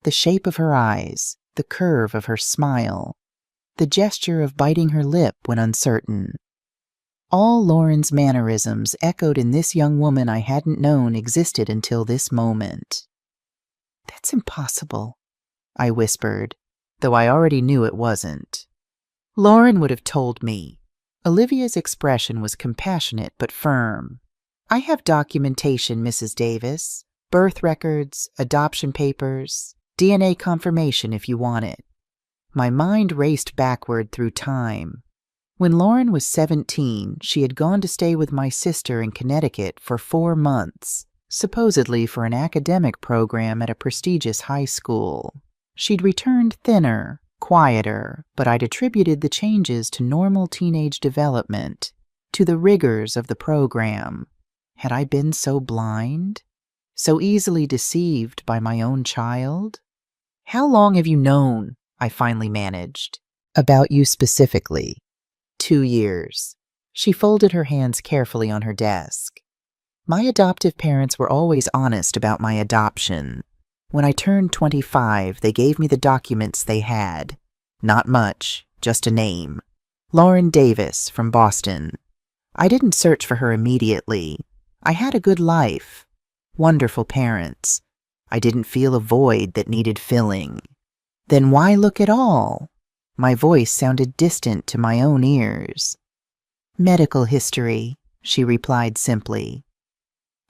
A: The shape of her eyes, the curve of her smile, the gesture of biting her lip when uncertain. All Lauren's mannerisms echoed in this young woman I hadn't known existed until this moment. That's impossible, I whispered, though I already knew it wasn't. Lauren would have told me. Olivia's expression was compassionate but firm. I have documentation, Mrs. Davis. Birth records, adoption papers, DNA confirmation if you want it. My mind raced backward through time. When Lauren was 17, she had gone to stay with my sister in Connecticut for 4 months, supposedly for an academic program at a prestigious high school. She'd returned thinner, quieter, but I'd attributed the changes to normal teenage development, to the rigors of the program. Had I been so blind? So easily deceived by my own child? How long have you known, I finally managed, about you specifically? 2 years. She folded her hands carefully on her desk. My adoptive parents were always honest about my adoption. When I turned 25, they gave me the documents they had. Not much, just a name. Lauren Davis from Boston. I didn't search for her immediately. I had a good life. Wonderful parents. I didn't feel a void that needed filling. Then why look at all? My voice sounded distant to my own ears. Medical history, she replied simply.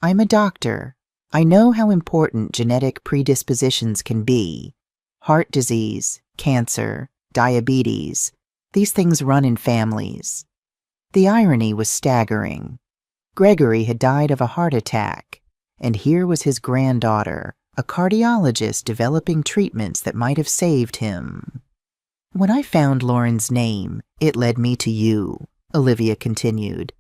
A: I'm a doctor. I know how important genetic predispositions can be. Heart disease, cancer, diabetes, these things run in families. The irony was staggering. Gregory had died of a heart attack, and here was his granddaughter, a cardiologist developing treatments that might have saved him. When I found Lauren's name, it led me to you, Olivia continued.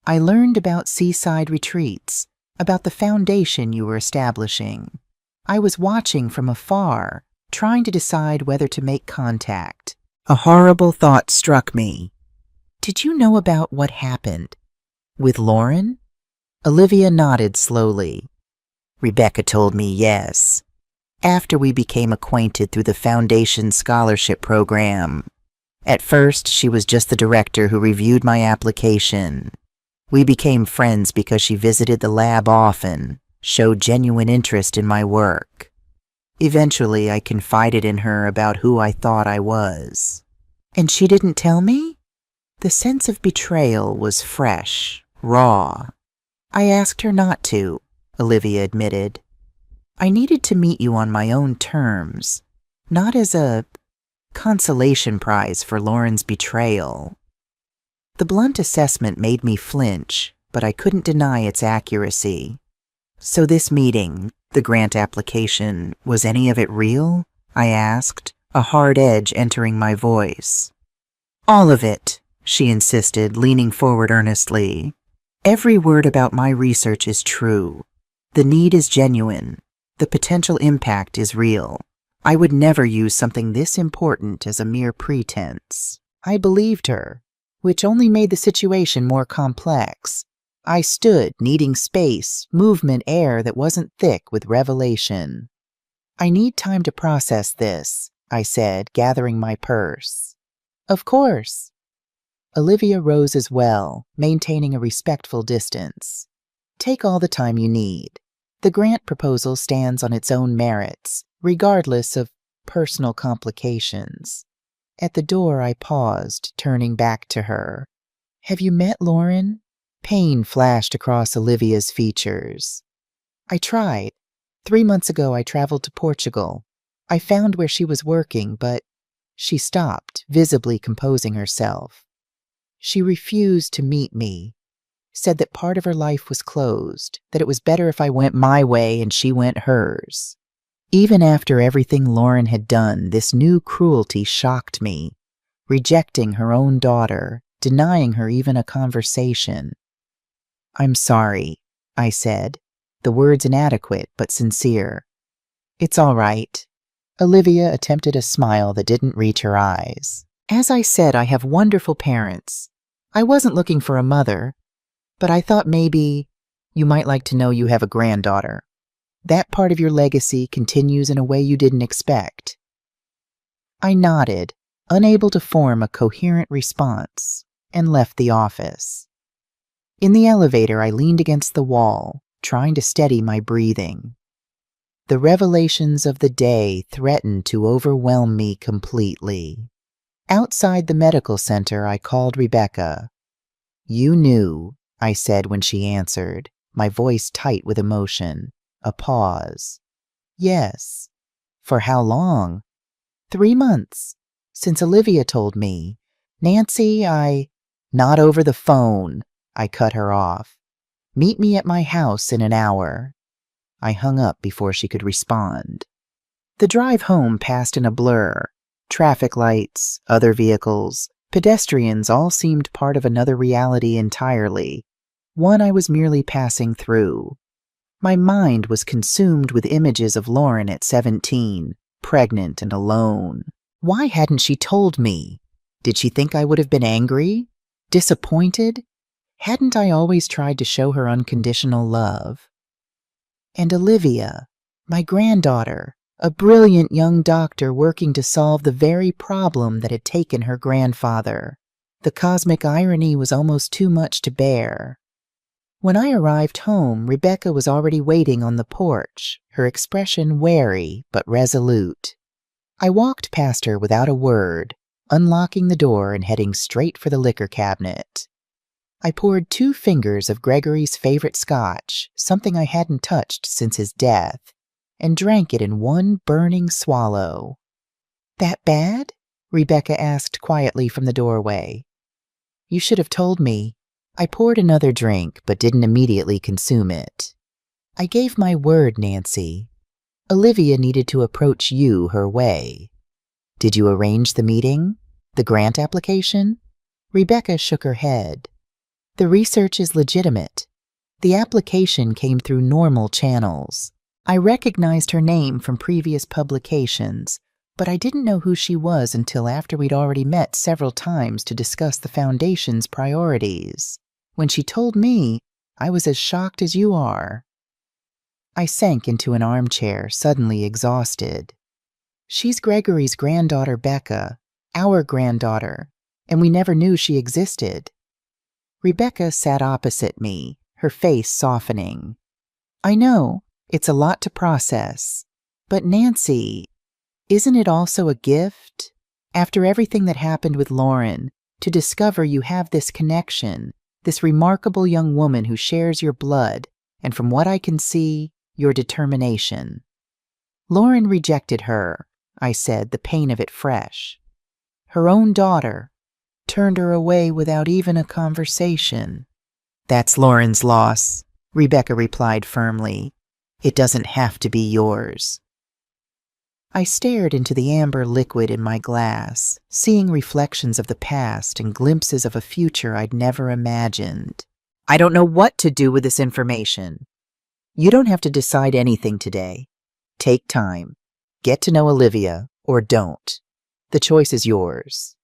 A: I learned about seaside retreats, about the foundation you were establishing. I was watching from afar, trying to decide whether to make contact. A horrible thought struck me. Did you know about what happened? With Lauren? Olivia nodded slowly. Rebecca told me yes. After we became acquainted through the Foundation Scholarship Program. At first, she was just the director who reviewed my application. We became friends because she visited the lab often, showed genuine interest in my work. Eventually, I confided in her about who I thought I was. And she didn't tell me? The sense of betrayal was fresh, raw. I asked her not to, Olivia admitted. I needed to meet you on my own terms, not as a consolation prize for Lauren's betrayal. The blunt assessment made me flinch, but I couldn't deny its accuracy. So this meeting, the grant application, was any of it real? I asked, a hard edge entering my voice. All of it, she insisted, leaning forward earnestly. Every word about my research is true. The need is genuine. The potential impact is real. I would never use something this important as a mere pretense. I believed her, which only made the situation more complex. I stood, needing space, movement, air that wasn't thick with revelation. I need time to process this, I said, gathering my purse. Of course. Olivia rose as well, maintaining a respectful distance. Take all the time you need. The grant proposal stands on its own merits, regardless of personal complications. At the door I paused, turning back to her. Have you met Lauren? Pain flashed across Olivia's features. I tried. 3 months ago I traveled to Portugal. I found where she was working, but she stopped, visibly composing herself. She refused to meet me, said that part of her life was closed, that it was better if I went my way and she went hers. Even after everything Lauren had done, this new cruelty shocked me, rejecting her own daughter, denying her even a conversation. I'm sorry, I said, the words inadequate but sincere. It's all right. Olivia attempted a smile that didn't reach her eyes. As I said, I have wonderful parents. I wasn't looking for a mother, but I thought maybe you might like to know you have a granddaughter. That part of your legacy continues in a way you didn't expect. I nodded, unable to form a coherent response, and left the office. In the elevator, I leaned against the wall, trying to steady my breathing. The revelations of the day threatened to overwhelm me completely. Outside the medical center, I called Rebecca. You knew, I said when she answered, my voice tight with emotion. A pause. Yes. For how long? 3 months. Since Olivia told me. Nancy, Not over the phone. I cut her off. Meet me at my house in an hour. I hung up before she could respond. The drive home passed in a blur. Traffic lights, other vehicles, pedestrians all seemed part of another reality entirely. One I was merely passing through. My mind was consumed with images of Lauren at 17, pregnant and alone. Why hadn't she told me? Did she think I would have been angry? Disappointed? Hadn't I always tried to show her unconditional love? And Olivia, my granddaughter, a brilliant young doctor working to solve the very problem that had taken her grandfather. The cosmic irony was almost too much to bear. When I arrived home, Rebecca was already waiting on the porch, her expression wary but resolute. I walked past her without a word, unlocking the door and heading straight for the liquor cabinet. I poured 2 fingers of Gregory's favorite scotch, something I hadn't touched since his death, and drank it in one burning swallow. "That bad?" Rebecca asked quietly from the doorway. "You should have told me." I poured another drink, but didn't immediately consume it. "I gave my word, Nancy. Olivia needed to approach you her way." "Did you arrange the meeting? The grant application?" Rebecca shook her head. "The research is legitimate. The application came through normal channels. I recognized her name from previous publications, but I didn't know who she was until after we'd already met several times to discuss the Foundation's priorities. When she told me, I was as shocked as you are." I sank into an armchair, suddenly exhausted. "She's Gregory's granddaughter, Becca, our granddaughter, and we never knew she existed." Rebecca sat opposite me, her face softening. "I know, it's a lot to process. But Nancy, isn't it also a gift? After everything that happened with Lauren, to discover you have this connection, this remarkable young woman who shares your blood, and from what I can see, your determination." "Lauren rejected her," I said, the pain of it fresh. "Her own daughter. Turned her away without even a conversation." "That's Lauren's loss," Rebecca replied firmly. "It doesn't have to be yours." I stared into the amber liquid in my glass, seeing reflections of the past and glimpses of a future I'd never imagined. "I don't know what to do with this information." "You don't have to decide anything today. Take time. Get to know Olivia, or don't. The choice is yours."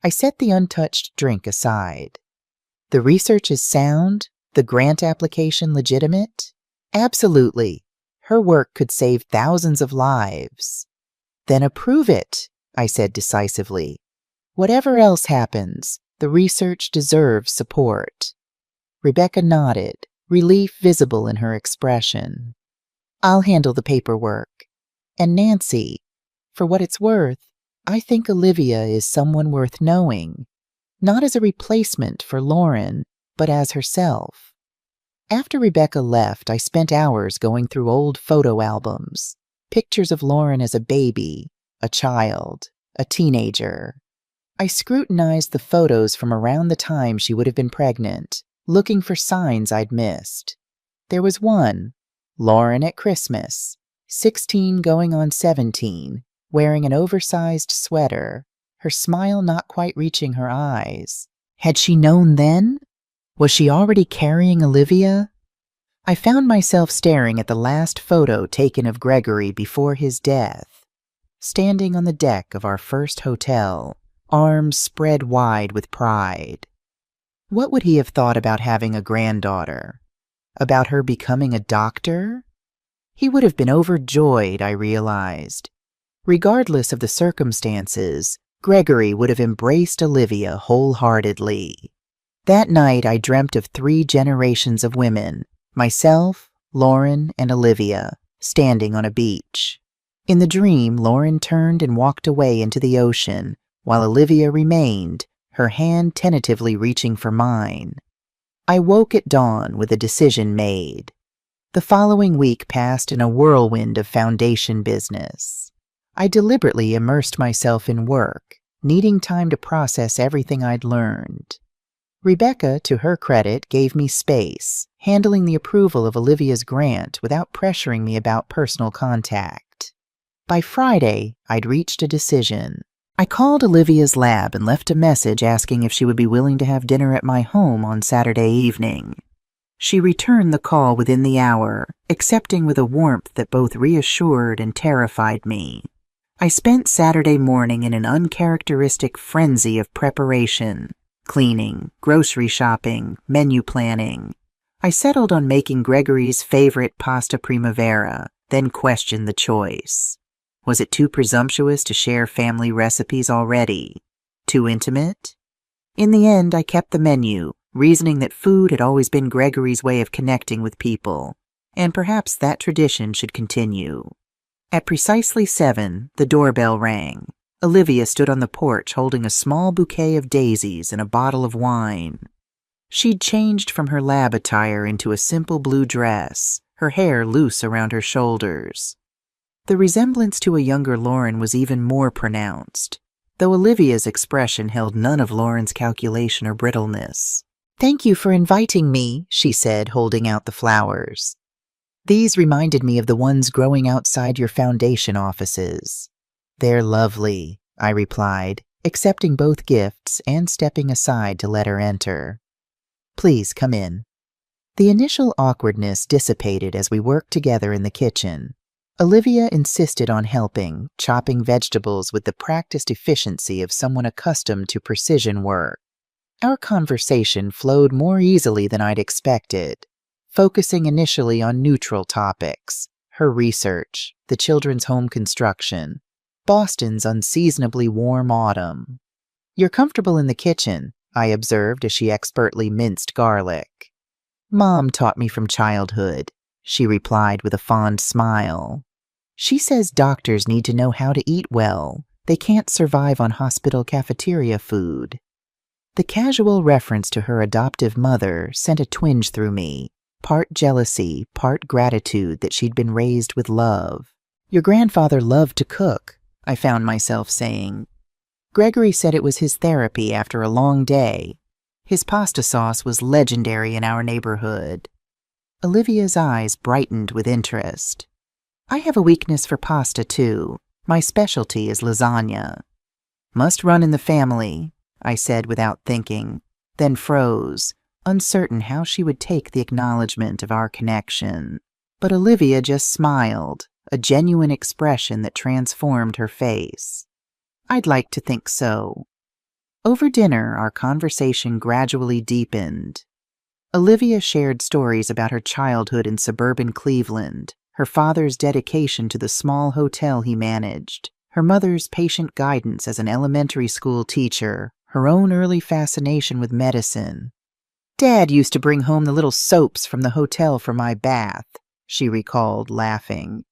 A: I set the untouched drink aside. "The research is sound? The grant application legitimate?" "Absolutely. Her work could save thousands of lives." "Then approve it," I said decisively. "Whatever else happens, the research deserves support." Rebecca nodded, relief visible in her expression. "I'll handle the paperwork. And Nancy, for what it's worth, I think Olivia is someone worth knowing, not as a replacement for Lauren, but as herself." After Rebecca left, I spent hours going through old photo albums, pictures of Lauren as a baby, a child, a teenager. I scrutinized the photos from around the time she would have been pregnant, looking for signs I'd missed. There was one, Lauren at Christmas, 16 going on 17, wearing an oversized sweater, her smile not quite reaching her eyes. Had she known then? Was she already carrying Olivia? I found myself staring at the last photo taken of Gregory before his death, standing on the deck of our first hotel, arms spread wide with pride. What would he have thought about having a granddaughter? About her becoming a doctor? He would have been overjoyed, I realized. Regardless of the circumstances, Gregory would have embraced Olivia wholeheartedly. That night I dreamt of 3 generations of women, myself, Lauren, and Olivia, standing on a beach. In the dream, Lauren turned and walked away into the ocean, while Olivia remained, her hand tentatively reaching for mine. I woke at dawn with a decision made. The following week passed in a whirlwind of Foundation business. I deliberately immersed myself in work, needing time to process everything I'd learned. Rebecca, to her credit, gave me space, handling the approval of Olivia's grant without pressuring me about personal contact. By Friday, I'd reached a decision. I called Olivia's lab and left a message asking if she would be willing to have dinner at my home on Saturday evening. She returned the call within the hour, accepting with a warmth that both reassured and terrified me. I spent Saturday morning in an uncharacteristic frenzy of preparation, cleaning, grocery shopping, menu planning. I settled on making Gregory's favorite pasta primavera, then questioned the choice. Was it too presumptuous to share family recipes already? Too intimate? In the end, I kept the menu, reasoning that food had always been Gregory's way of connecting with people, and perhaps that tradition should continue. At precisely 7, the doorbell rang. Olivia stood on the porch holding a small bouquet of daisies and a bottle of wine. She'd changed from her lab attire into a simple blue dress, her hair loose around her shoulders. The resemblance to a younger Lauren was even more pronounced, though Olivia's expression held none of Lauren's calculation or brittleness. "Thank you for inviting me," she said, holding out the flowers. "These reminded me of the ones growing outside your foundation offices." "They're lovely," I replied, accepting both gifts and stepping aside to let her enter. "Please come in." The initial awkwardness dissipated as we worked together in the kitchen. Olivia insisted on helping, chopping vegetables with the practiced efficiency of someone accustomed to precision work. Our conversation flowed more easily than I'd expected, focusing initially on neutral topics: her research, the children's home construction, Boston's unseasonably warm autumn. "You're comfortable in the kitchen," I observed as she expertly minced garlic. "Mom taught me from childhood," she replied with a fond smile. "She says doctors need to know how to eat well. They can't survive on hospital cafeteria food." The casual reference to her adoptive mother sent a twinge through me, part jealousy, part gratitude that she'd been raised with love. "Your grandfather loved to cook," I found myself saying. "Gregory said it was his therapy after a long day. His pasta sauce was legendary in our neighborhood." Olivia's eyes brightened with interest. "I have a weakness for pasta, too. My specialty is lasagna." "Must run in the family," I said without thinking, then froze, uncertain how she would take the acknowledgement of our connection. But Olivia just smiled, a genuine expression that transformed her face. "I'd like to think so." Over dinner, our conversation gradually deepened. Olivia shared stories about her childhood in suburban Cleveland, her father's dedication to the small hotel he managed, her mother's patient guidance as an elementary school teacher, her own early fascination with medicine. "Dad used to bring home the little soaps from the hotel for my bath," she recalled, laughing.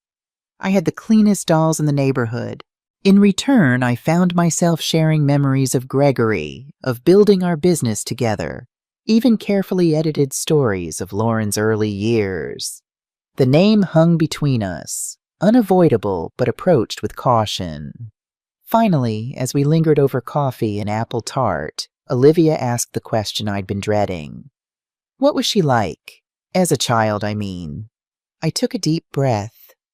A: "I had the cleanest dolls in the neighborhood. In return, I found myself sharing memories of Gregory, of building our business together, even carefully edited stories of Lauren's early years." The name hung between us, unavoidable but approached with caution. Finally, as we lingered over coffee and apple tart, Olivia asked the question I'd been dreading. "What was she like? As a child, I mean." I took a deep breath,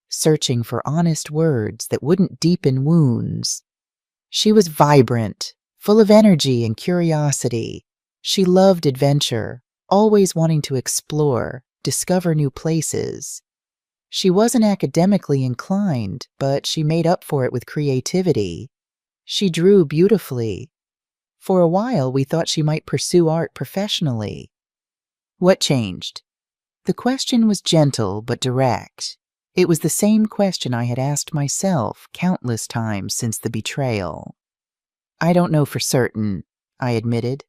A: searching for honest words that wouldn't deepen wounds. "She was vibrant, full of energy and curiosity. She loved adventure, always wanting to explore, discover new places. She wasn't academically inclined, but she made up for it with creativity. She drew beautifully. For a while, we thought she might pursue art professionally." "What changed?" The question was gentle but direct. It was the same question I had asked myself countless times since the betrayal. "I don't know for certain," I admitted.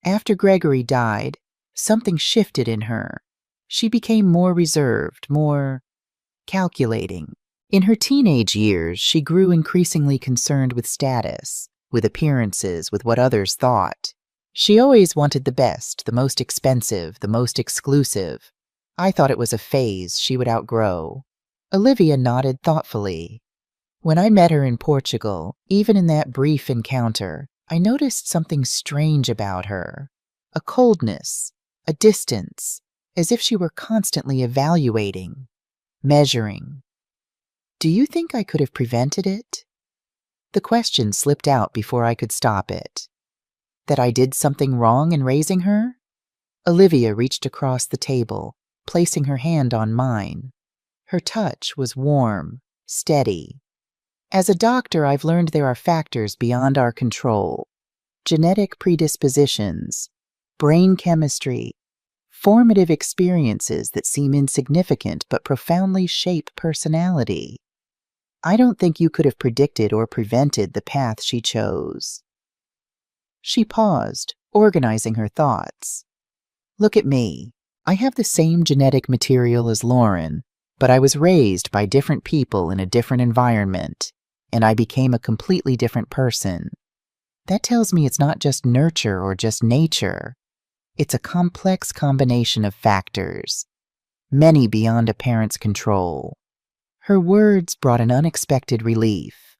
A: "After Gregory died, something shifted in her. She became more reserved, more calculating. In her teenage years, she grew increasingly concerned with status, with appearances, with what others thought. She always wanted the best, the most expensive, the most exclusive. I thought it was a phase she would outgrow." Olivia nodded thoughtfully. "When I met her in Portugal, even in that brief encounter, I noticed something strange about her. A coldness, a distance, as if she were constantly evaluating, measuring. Do you think I could have prevented it?" The question slipped out before I could stop it. That I did something wrong in raising her? Olivia reached across the table, placing her hand on mine. Her touch was warm, steady. "As a doctor, I've learned there are factors beyond our control. Genetic predispositions, brain chemistry, formative experiences that seem insignificant but profoundly shape personality. I don't think you could have predicted or prevented the path she chose." She paused, organizing her thoughts. "Look at me. I have the same genetic material as Lauren, but I was raised by different people in a different environment, and I became a completely different person. That tells me it's not just nurture or just nature. It's a complex combination of factors, many beyond a parent's control. Her words brought an unexpected relief.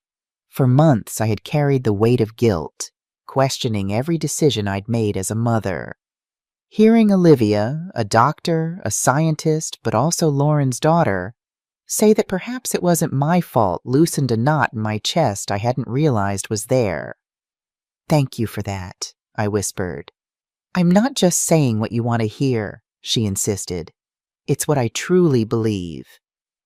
A: For months I had carried the weight of guilt, questioning every decision I'd made as a mother. Hearing Olivia, a doctor, a scientist, but also Lauren's daughter, say that perhaps it wasn't my fault loosened a knot in my chest I hadn't realized was there. "Thank you for that," I whispered. "I'm not just saying what you want to hear," she insisted. "It's what I truly believe."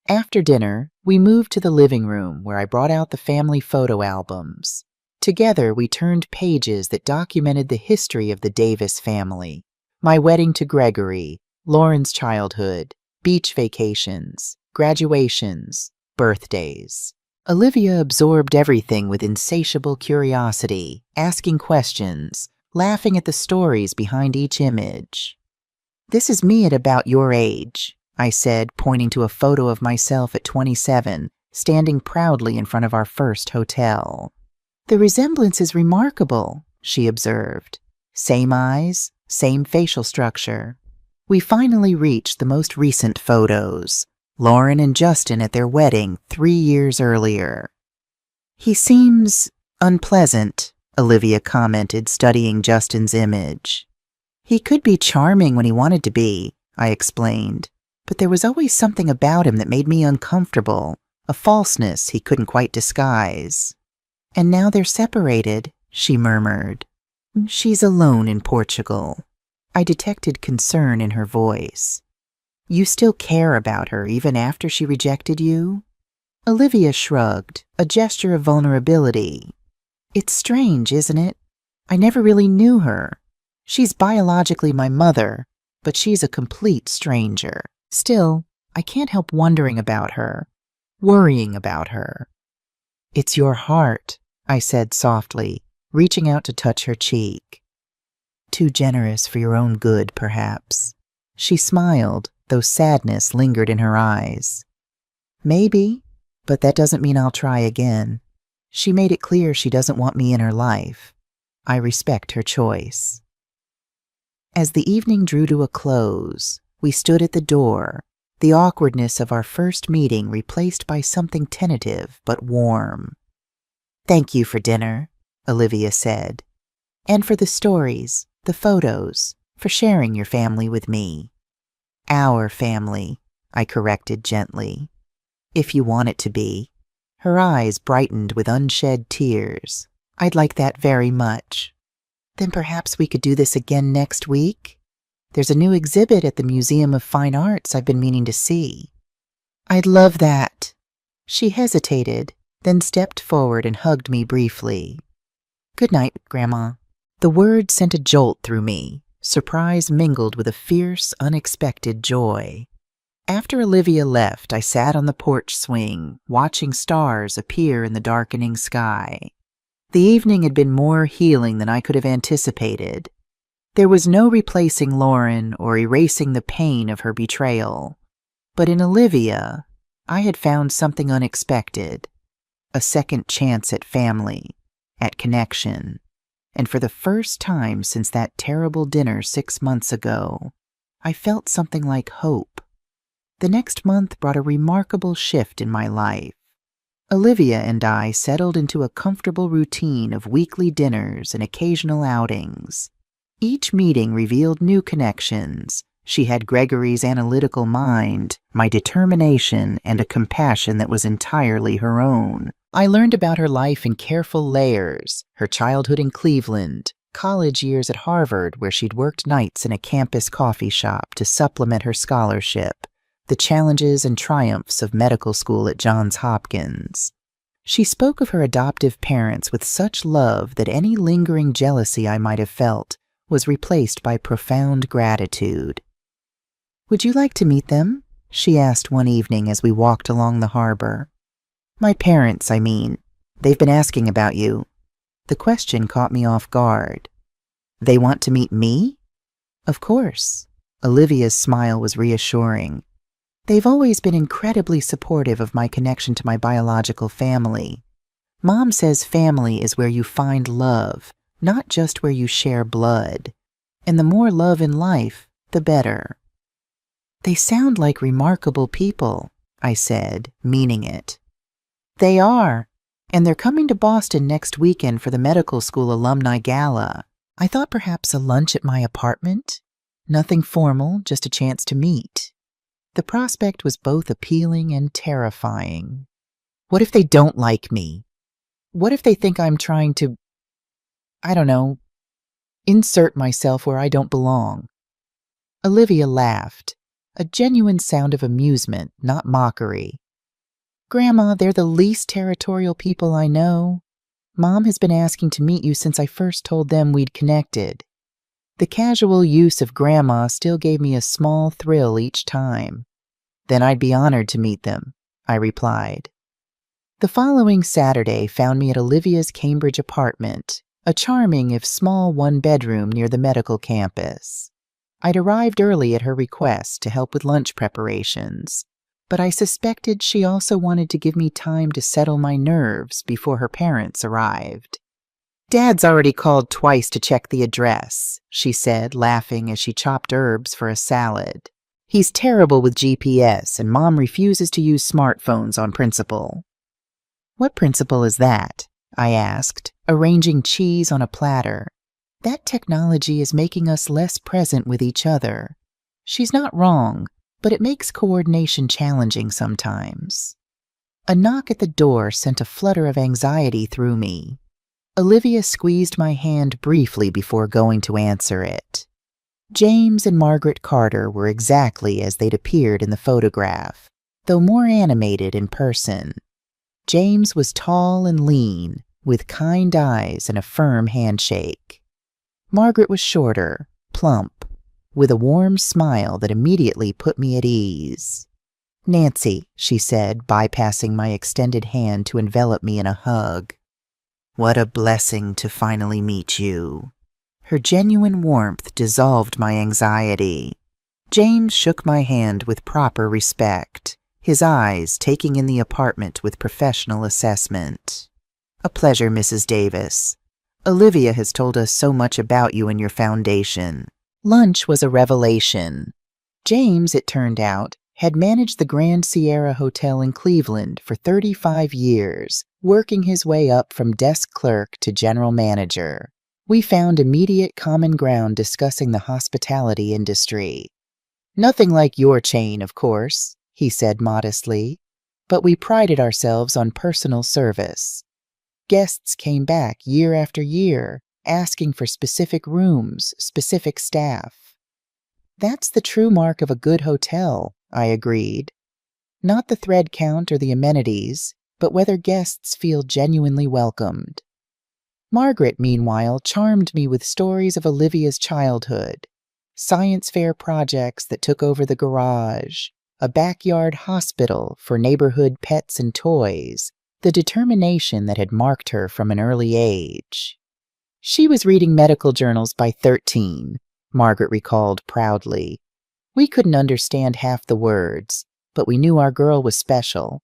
A: After dinner, we moved to the living room where I brought out the family photo albums. Together, we turned pages that documented the history of the Davis family. My wedding to Gregory, Lauren's childhood, beach vacations, graduations, birthdays. Olivia absorbed everything with insatiable curiosity, asking questions, laughing at the stories behind each image. "This is me at about your age," I said, pointing to a photo of myself at 27, standing proudly in front of our first hotel. "The resemblance is remarkable," she observed. "Same eyes, same facial structure." We finally reached the most recent photos, Lauren and Justin at their wedding 3 years earlier. "He seems unpleasant," Olivia commented, studying Justin's image. "He could be charming when he wanted to be," I explained, "but there was always something about him that made me uncomfortable, a falseness he couldn't quite disguise." "And now they're separated," she murmured. "She's alone in Portugal." I detected concern in her voice. "You still care about her even after she rejected you?" Olivia shrugged, a gesture of vulnerability. "It's strange, isn't it? I never really knew her. She's biologically my mother, but she's a complete stranger. Still, I can't help wondering about her, worrying about her." "It's your heart," I said softly, reaching out to touch her cheek. "Too generous for your own good, perhaps." She smiled, though sadness lingered in her eyes. "Maybe, but that doesn't mean I'll try again. She made it clear she doesn't want me in her life. I respect her choice." As the evening drew to a close, we stood at the door, the awkwardness of our first meeting replaced by something tentative but warm. "Thank you for dinner," Olivia said, "and for the stories, the photos, for sharing your family with me." "Our family," I corrected gently. "If you want it to be." Her eyes brightened with unshed tears. "I'd like that very much." "Then perhaps we could do this again next week? There's a new exhibit at the Museum of Fine Arts I've been meaning to see." "I'd love that." She hesitated, then stepped forward and hugged me briefly. "Good night, Grandma." The word sent a jolt through me, surprise mingled with a fierce, unexpected joy. After Olivia left, I sat on the porch swing, watching stars appear in the darkening sky. The evening had been more healing than I could have anticipated. There was no replacing Lauren or erasing the pain of her betrayal. But in Olivia, I had found something unexpected. A second chance at family, at connection. And for the first time since that terrible dinner 6 months ago, I felt something like hope. The next month brought a remarkable shift in my life. Olivia and I settled into a comfortable routine of weekly dinners and occasional outings. Each meeting revealed new connections. She had Gregory's analytical mind, my determination, and a compassion that was entirely her own. I learned about her life in careful layers, her childhood in Cleveland, college years at Harvard where she'd worked nights in a campus coffee shop to supplement her scholarship, the challenges and triumphs of medical school at Johns Hopkins. She spoke of her adoptive parents with such love that any lingering jealousy I might have felt was replaced by profound gratitude. "Would you like to meet them?" she asked one evening as we walked along the harbor. "My parents, I mean. They've been asking about you." The question caught me off guard. "They want to meet me?" "Of course." Olivia's smile was reassuring. "They've always been incredibly supportive of my connection to my biological family. Mom says family is where you find love, not just where you share blood. And the more love in life, the better. They sound like remarkable people, I said, meaning it. They are, and they're coming to Boston next weekend for the medical school alumni gala. I thought perhaps a lunch at my apartment? Nothing formal, just a chance to meet. The prospect was both appealing and terrifying. What if they don't like me? What if they think I'm trying to, insert myself where I don't belong? Olivia laughed, a genuine sound of amusement, not mockery. Grandma, they're the least territorial people I know. Mom has been asking to meet you since I first told them we'd connected. The casual use of Grandma still gave me a small thrill each time. Then I'd be honored to meet them, I replied. The following Saturday found me at Olivia's Cambridge apartment, a charming if small one-bedroom near the medical campus. I'd arrived early at her request to help with lunch preparations, but I suspected she also wanted to give me time to settle my nerves before her parents arrived. Dad's already called twice to check the address, she said, laughing as she chopped herbs for a salad. He's terrible with GPS, and Mom refuses to use smartphones on principle. What principle is that? I asked, arranging cheese on a platter. That technology is making us less present with each other. She's not wrong, but it makes coordination challenging sometimes. A knock at the door sent a flutter of anxiety through me. Olivia squeezed my hand briefly before going to answer it. James and Margaret Carter were exactly as they'd appeared in the photograph, though more animated in person. James was tall and lean, with kind eyes and a firm handshake. Margaret was shorter, plump, with a warm smile that immediately put me at ease. "Nancy," she said, bypassing my extended hand to envelop me in a hug. "What a blessing to finally meet you." Her genuine warmth dissolved my anxiety. James shook my hand with proper respect, his eyes taking in the apartment with professional assessment. "A pleasure, Mrs. Davis. Olivia has told us so much about you and your foundation." Lunch was a revelation. James, it turned out, had managed the Grand Sierra Hotel in Cleveland for 35 years, working his way up from desk clerk to general manager. We found immediate common ground discussing the hospitality industry. "Nothing like your chain, of course," he said modestly, "but we prided ourselves on personal service. Guests came back year after year, asking for specific rooms, specific staff." "That's the true mark of a good hotel," I agreed. "Not the thread count or the amenities, but whether guests feel genuinely welcomed." Margaret, meanwhile, charmed me with stories of Olivia's childhood, science fair projects that took over the garage, a backyard hospital for neighborhood pets and toys, the determination that had marked her from an early age. "She was reading medical journals by 13, Margaret recalled proudly. "We couldn't understand half the words, but we knew our girl was special."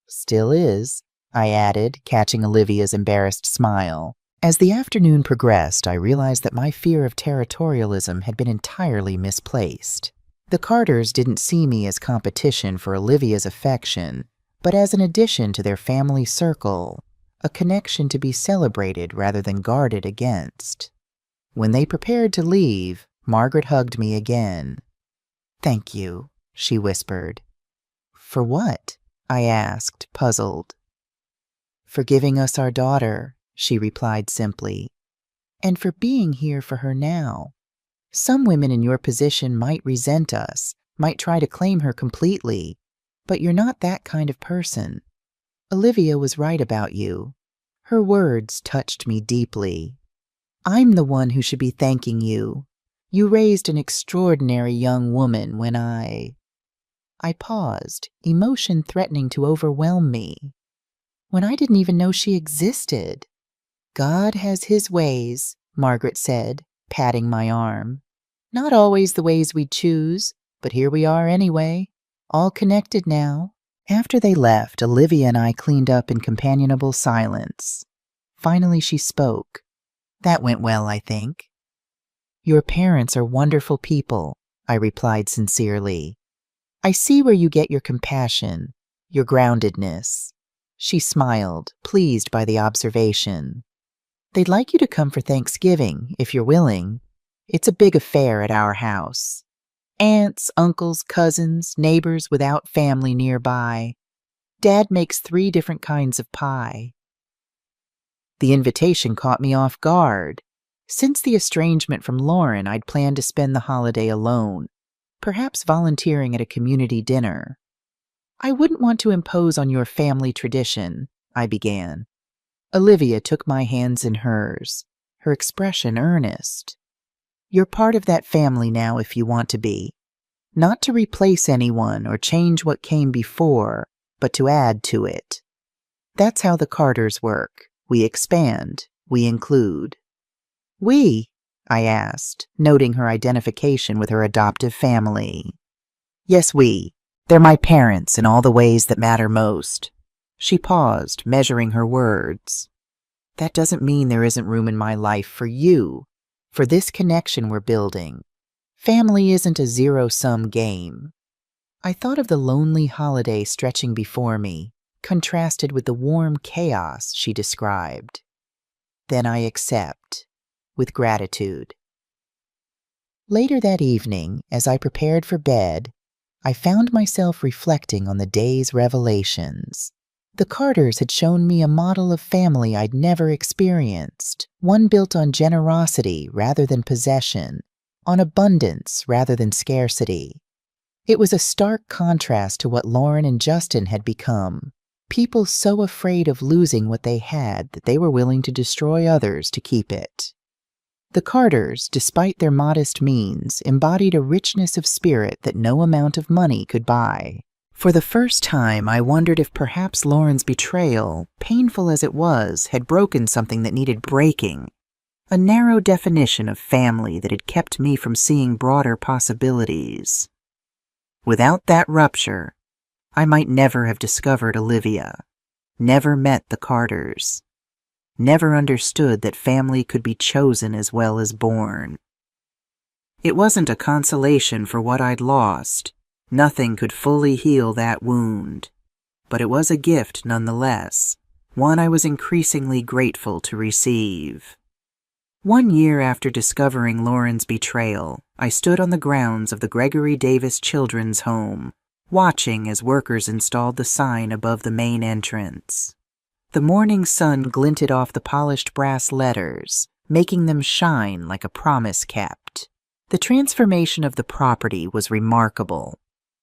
A: "Still is," I added, catching Olivia's embarrassed smile. As the afternoon progressed, I realized that my fear of territorialism had been entirely misplaced. The Carters didn't see me as competition for Olivia's affection, but as an addition to their family circle, a connection to be celebrated rather than guarded against. When they prepared to leave, Margaret hugged me again. "Thank you," she whispered. "For what?" I asked, puzzled. "For giving us our daughter," she replied simply, "and for being here for her now. Some women in your position might resent us, might try to claim her completely, but you're not that kind of person. Olivia was right about you." Her words touched me deeply. "I'm the one who should be thanking you. You raised an extraordinary young woman when I paused, emotion threatening to overwhelm me. "When I didn't even know she existed." "God has his ways," Margaret said, patting my arm. "Not always the ways we choose, but here we are anyway, all connected now." After they left, Olivia and I cleaned up in companionable silence. Finally she spoke. "That went well, I think." Your parents are wonderful people, I replied sincerely. I see where you get your compassion, your groundedness. She smiled, pleased by the observation. They'd like you to come for Thanksgiving, if you're willing. It's a big affair at our house. Aunts, uncles, cousins, neighbors without family nearby. Dad makes 3 different kinds of pie. The invitation caught me off guard. Since the estrangement from Lauren, I'd planned to spend the holiday alone, perhaps volunteering at a community dinner. I wouldn't want to impose on your family tradition, I began. Olivia took my hands in hers, her expression earnest. You're part of that family now if you want to be. Not to replace anyone or change what came before, but to add to it. That's how the Carters work. We expand. We include. We? I asked, noting her identification with her adoptive family. Yes, we. They're my parents in all the ways that matter most. She paused, measuring her words. That doesn't mean there isn't room in my life for you, for this connection we're building. Family isn't a zero-sum game. I thought of the lonely holiday stretching before me, contrasted with the warm chaos she described. Then I accept, with gratitude. Later that evening, as I prepared for bed, I found myself reflecting on the day's revelations. The Carters had shown me a model of family I'd never experienced, one built on generosity rather than possession, on abundance rather than scarcity. It was a stark contrast to what Lauren and Justin had become, people so afraid of losing what they had that they were willing to destroy others to keep it. The Carters, despite their modest means, embodied a richness of spirit that no amount of money could buy. For the first time, I wondered if perhaps Lauren's betrayal, painful as it was, had broken something that needed breaking. A narrow definition of family that had kept me from seeing broader possibilities. Without that rupture, I might never have discovered Olivia, never met the Carters, never understood that family could be chosen as well as born. It wasn't a consolation for what I'd lost. Nothing could fully heal that wound. But it was a gift nonetheless, one I was increasingly grateful to receive. 1 year after discovering Lauren's betrayal, I stood on the grounds of the Gregory Davis Children's Home, watching as workers installed the sign above the main entrance. The morning sun glinted off the polished brass letters, making them shine like a promise kept. The transformation of the property was remarkable.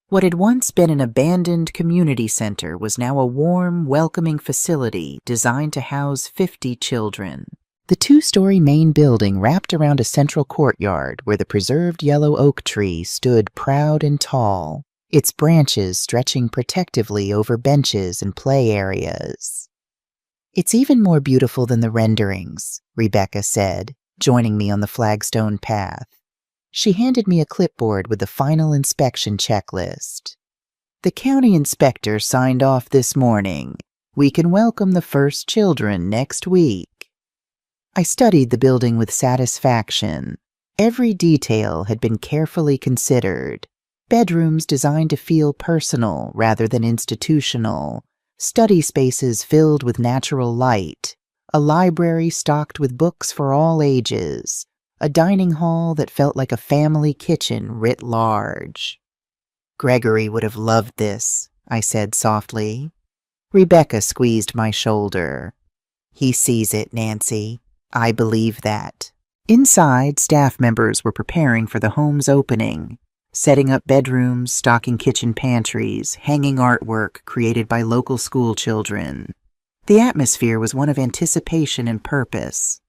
A: What had once been an abandoned community center was now a warm, welcoming facility designed to house 50 children. The 2-story main building wrapped around a central courtyard where the preserved yellow oak tree stood proud and tall, its branches stretching protectively over benches and play areas. It's even more beautiful than the renderings, Rebecca said, joining me on the flagstone path. She handed me a clipboard with the final inspection checklist. The county inspector signed off this morning. We can welcome the first children next week. I studied the building with satisfaction. Every detail had been carefully considered. Bedrooms designed to feel personal rather than institutional. Study spaces filled with natural light. A library stocked with books for all ages. A dining hall that felt like a family kitchen writ large. Gregory would have loved this, I said softly. Rebecca squeezed my shoulder. He sees it, Nancy. I believe that. Inside, staff members were preparing for the home's opening, setting up bedrooms, stocking kitchen pantries, hanging artwork created by local school children. The atmosphere was one of anticipation and purpose.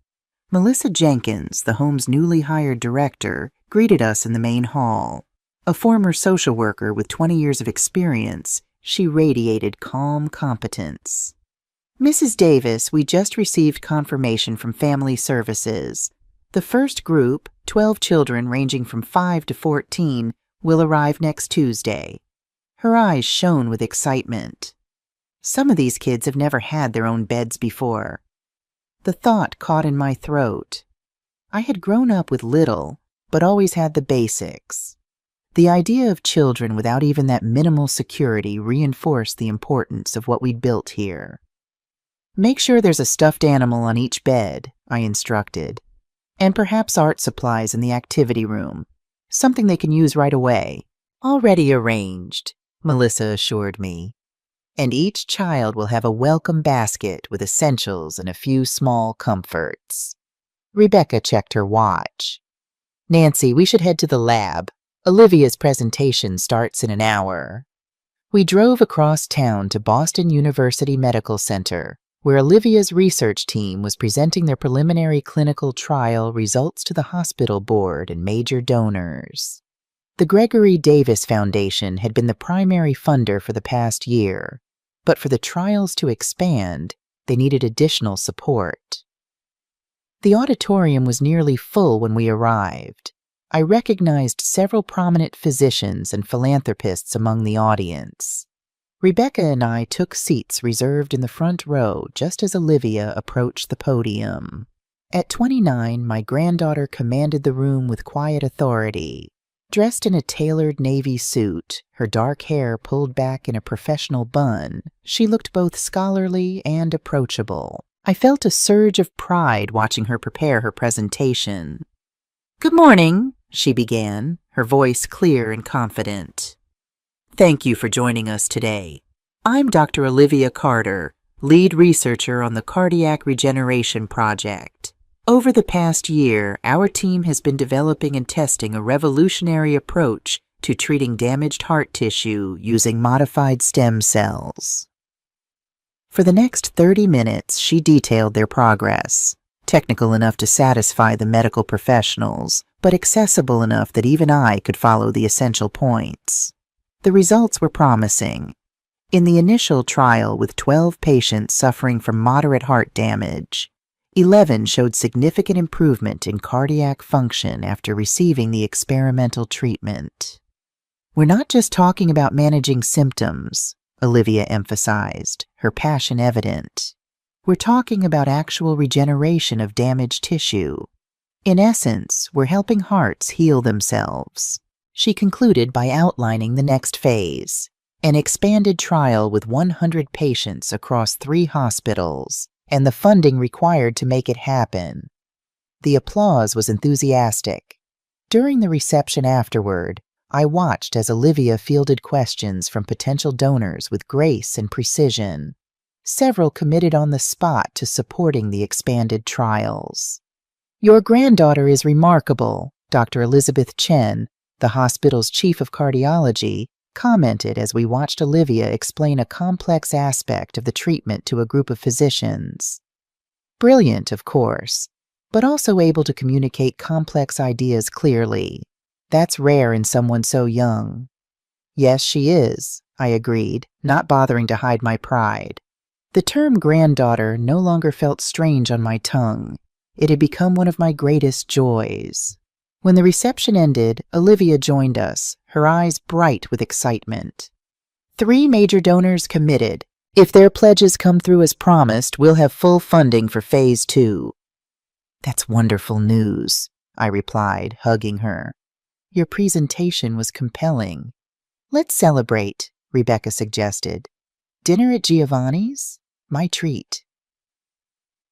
A: Melissa Jenkins, the home's newly hired director, greeted us in the main hall. A former social worker with 20 years of experience, she radiated calm competence. Mrs. Davis, we just received confirmation from Family Services. The first group, 12 children ranging from 5 to 14, will arrive next Tuesday. Her eyes shone with excitement. Some of these kids have never had their own beds before. The thought caught in my throat. I had grown up with little, but always had the basics. The idea of children without even that minimal security reinforced the importance of what we'd built here. Make sure there's a stuffed animal on each bed, I instructed, and perhaps art supplies in the activity room, something they can use right away. Already arranged, Melissa assured me. And each child will have a welcome basket with essentials and a few small comforts. Rebecca checked her watch. Nancy, we should head to the lab. Olivia's presentation starts in an hour. We drove across town to Boston University Medical Center, where Olivia's research team was presenting their preliminary clinical trial results to the hospital board and major donors. The Gregory Davis Foundation had been the primary funder for the past year, but for the trials to expand, they needed additional support. The auditorium was nearly full when we arrived. I recognized several prominent physicians and philanthropists among the audience. Rebecca and I took seats reserved in the front row just as Olivia approached the podium. At 29, my granddaughter commanded the room with quiet authority. Dressed in a tailored navy suit, her dark hair pulled back in a professional bun, she looked both scholarly and approachable. I felt a surge of pride watching her prepare her presentation. "Good morning," she began, her voice clear and confident. "Thank you for joining us today. I'm Dr. Olivia Carter, lead researcher on the Cardiac Regeneration Project. Over the past year, our team has been developing and testing a revolutionary approach to treating damaged heart tissue using modified stem cells." For the next 30 minutes, she detailed their progress, technical enough to satisfy the medical professionals, but accessible enough that even I could follow the essential points. The results were promising. In the initial trial with 12 patients suffering from moderate heart damage, 11 showed significant improvement in cardiac function after receiving the experimental treatment. "We're not just talking about managing symptoms," Olivia emphasized, her passion evident. "We're talking about actual regeneration of damaged tissue. In essence, we're helping hearts heal themselves." She concluded by outlining the next phase, an expanded trial with 100 patients across 3 hospitals, and the funding required to make it happen. The applause was enthusiastic. During the reception afterward, I watched as Olivia fielded questions from potential donors with grace and precision. Several committed on the spot to supporting the expanded trials. "Your granddaughter is remarkable," Dr. Elizabeth Chen, the hospital's chief of cardiology, commented as we watched Olivia explain a complex aspect of the treatment to a group of physicians. Brilliant, of course, but also able to communicate complex ideas clearly. That's rare in someone so young. "Yes, she is," I agreed, not bothering to hide my pride. The term granddaughter no longer felt strange on my tongue. It had become one of my greatest joys. When the reception ended, Olivia joined us, her eyes bright with excitement. 3 major donors committed. If their pledges come through as promised, we'll have full funding for Phase 2. "That's wonderful news," I replied, hugging her. "Your presentation was compelling." "Let's celebrate," Rebecca suggested. "Dinner at Giovanni's? My treat."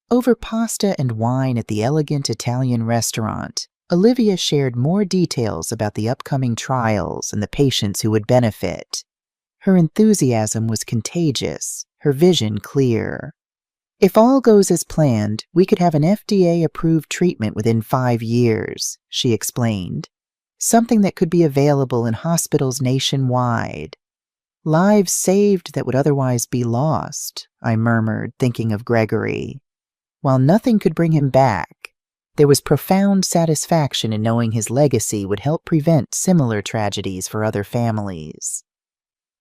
A: Over pasta and wine at the elegant Italian restaurant, Olivia shared more details about the upcoming trials and the patients who would benefit. Her enthusiasm was contagious, her vision clear. "If all goes as planned, we could have an FDA-approved treatment within 5 years, she explained. Something that could be available in hospitals nationwide. "Lives saved that would otherwise be lost," I murmured, thinking of Gregory. While nothing could bring him back, there was profound satisfaction in knowing his legacy would help prevent similar tragedies for other families.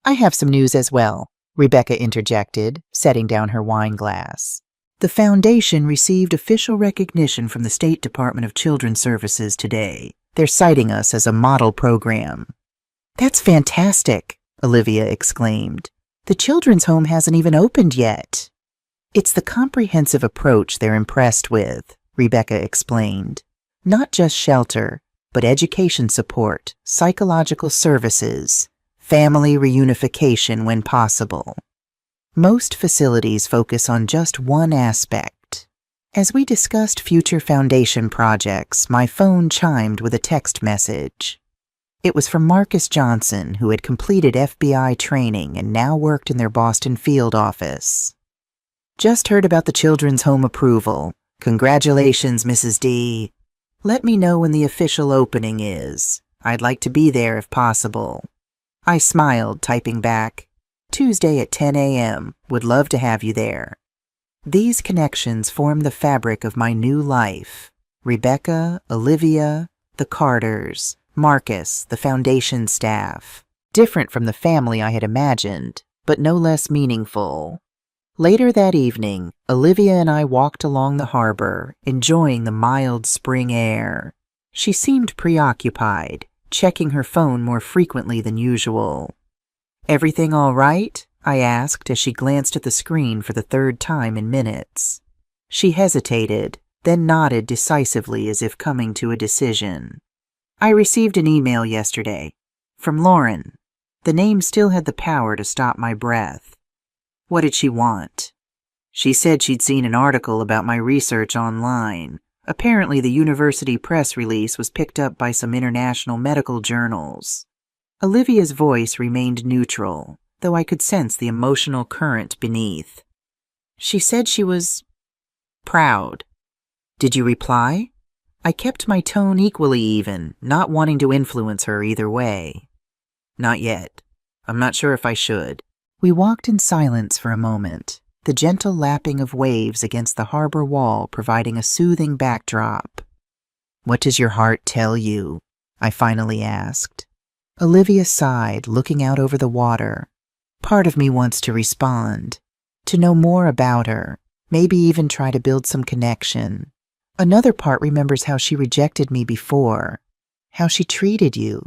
A: "I have some news as well," Rebecca interjected, setting down her wine glass. "The Foundation received official recognition from the State Department of Children's Services today. They're citing us as a model program." "That's fantastic," Olivia exclaimed. "The children's home hasn't even opened yet." "It's the comprehensive approach they're impressed with," Rebecca explained. "Not just shelter, but education support, psychological services, family reunification when possible. Most facilities focus on just one aspect. As we discussed future foundation projects, my phone chimed with a text message. It was from Marcus Johnson, who had completed FBI training and now worked in their Boston field office. Just heard about the children's home approval. Congratulations, Mrs. D. Let me know when the official opening is. I'd like to be there if possible. I smiled, typing back, Tuesday at 10 a.m. Would love to have you there. These connections form the fabric of my new life. Rebecca, Olivia, the Carters, Marcus, the foundation staff. Different from the family I had imagined, but no less meaningful. Later that evening, Olivia and I walked along the harbor, enjoying the mild spring air. She seemed preoccupied, checking her phone more frequently than usual. Everything all right? I asked as she glanced at the screen for the third time in minutes. She hesitated, then nodded decisively as if coming to a decision. I received an email yesterday. From Lauren. The name still had the power to stop my breath. What did she want? She said she'd seen an article about my research online. Apparently the university press release was picked up by some international medical journals. Olivia's voice remained neutral, though I could sense the emotional current beneath. She said she was proud. Did you reply? I kept my tone equally even, not wanting to influence her either way. Not yet. I'm not sure if I should. We walked in silence for a moment, the gentle lapping of waves against the harbor wall providing a soothing backdrop. What does your heart tell you? I finally asked. Olivia sighed, looking out over the water. Part of me wants to respond, to know more about her, maybe even try to build some connection. Another part remembers how she rejected me before, how she treated you.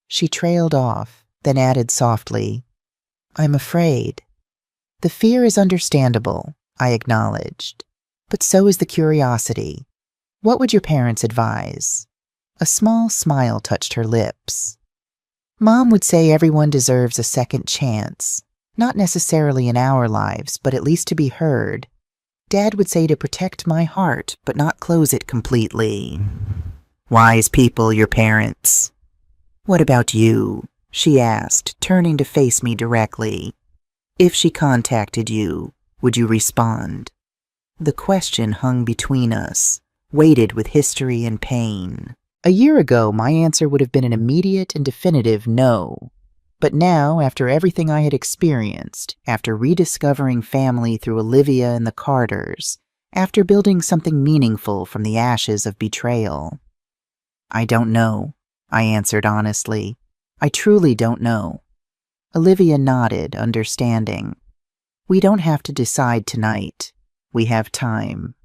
A: She trailed off, then added softly, I'm afraid. The fear is understandable, I acknowledged, but so is the curiosity. What would your parents advise? A small smile touched her lips. Mom would say everyone deserves a second chance, not necessarily in our lives, but at least to be heard. Dad would say to protect my heart, but not close it completely. Wise people, your parents. What about you? She asked, turning to face me directly. If she contacted you, would you respond? The question hung between us, weighted with history and pain. A year ago, my answer would have been an immediate and definitive no. But now, after everything I had experienced, after rediscovering family through Olivia and the Carters, after building something meaningful from the ashes of betrayal. I don't know, I answered honestly. I truly don't know. Olivia nodded, understanding. We don't have to decide tonight. We have time.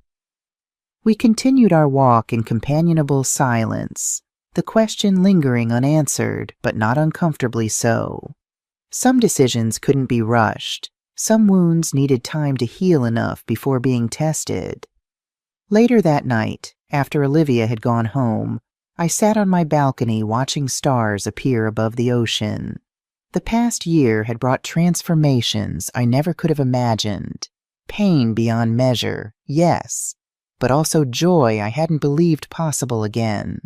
A: We continued our walk in companionable silence, the question lingering unanswered, but not uncomfortably so. Some decisions couldn't be rushed. Some wounds needed time to heal enough before being tested. Later that night, after Olivia had gone home, I sat on my balcony watching stars appear above the ocean. The past year had brought transformations I never could have imagined. Pain beyond measure, yes, but also joy I hadn't believed possible again.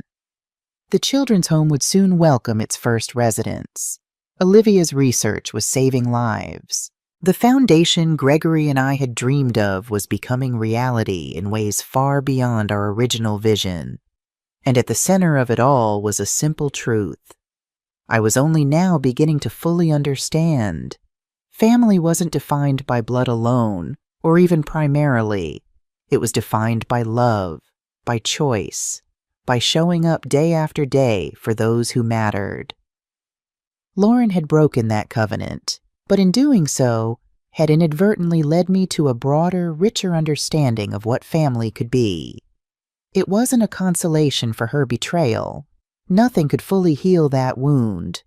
A: The children's home would soon welcome its first residents. Olivia's research was saving lives. The foundation Gregory and I had dreamed of was becoming reality in ways far beyond our original vision. And at the center of it all was a simple truth. I was only now beginning to fully understand. Family wasn't defined by blood alone, or even primarily. It was defined by love, by choice, by showing up day after day for those who mattered. Lauren had broken that covenant, but in doing so, had inadvertently led me to a broader, richer understanding of what family could be. It wasn't a consolation for her betrayal. Nothing could fully heal that wound,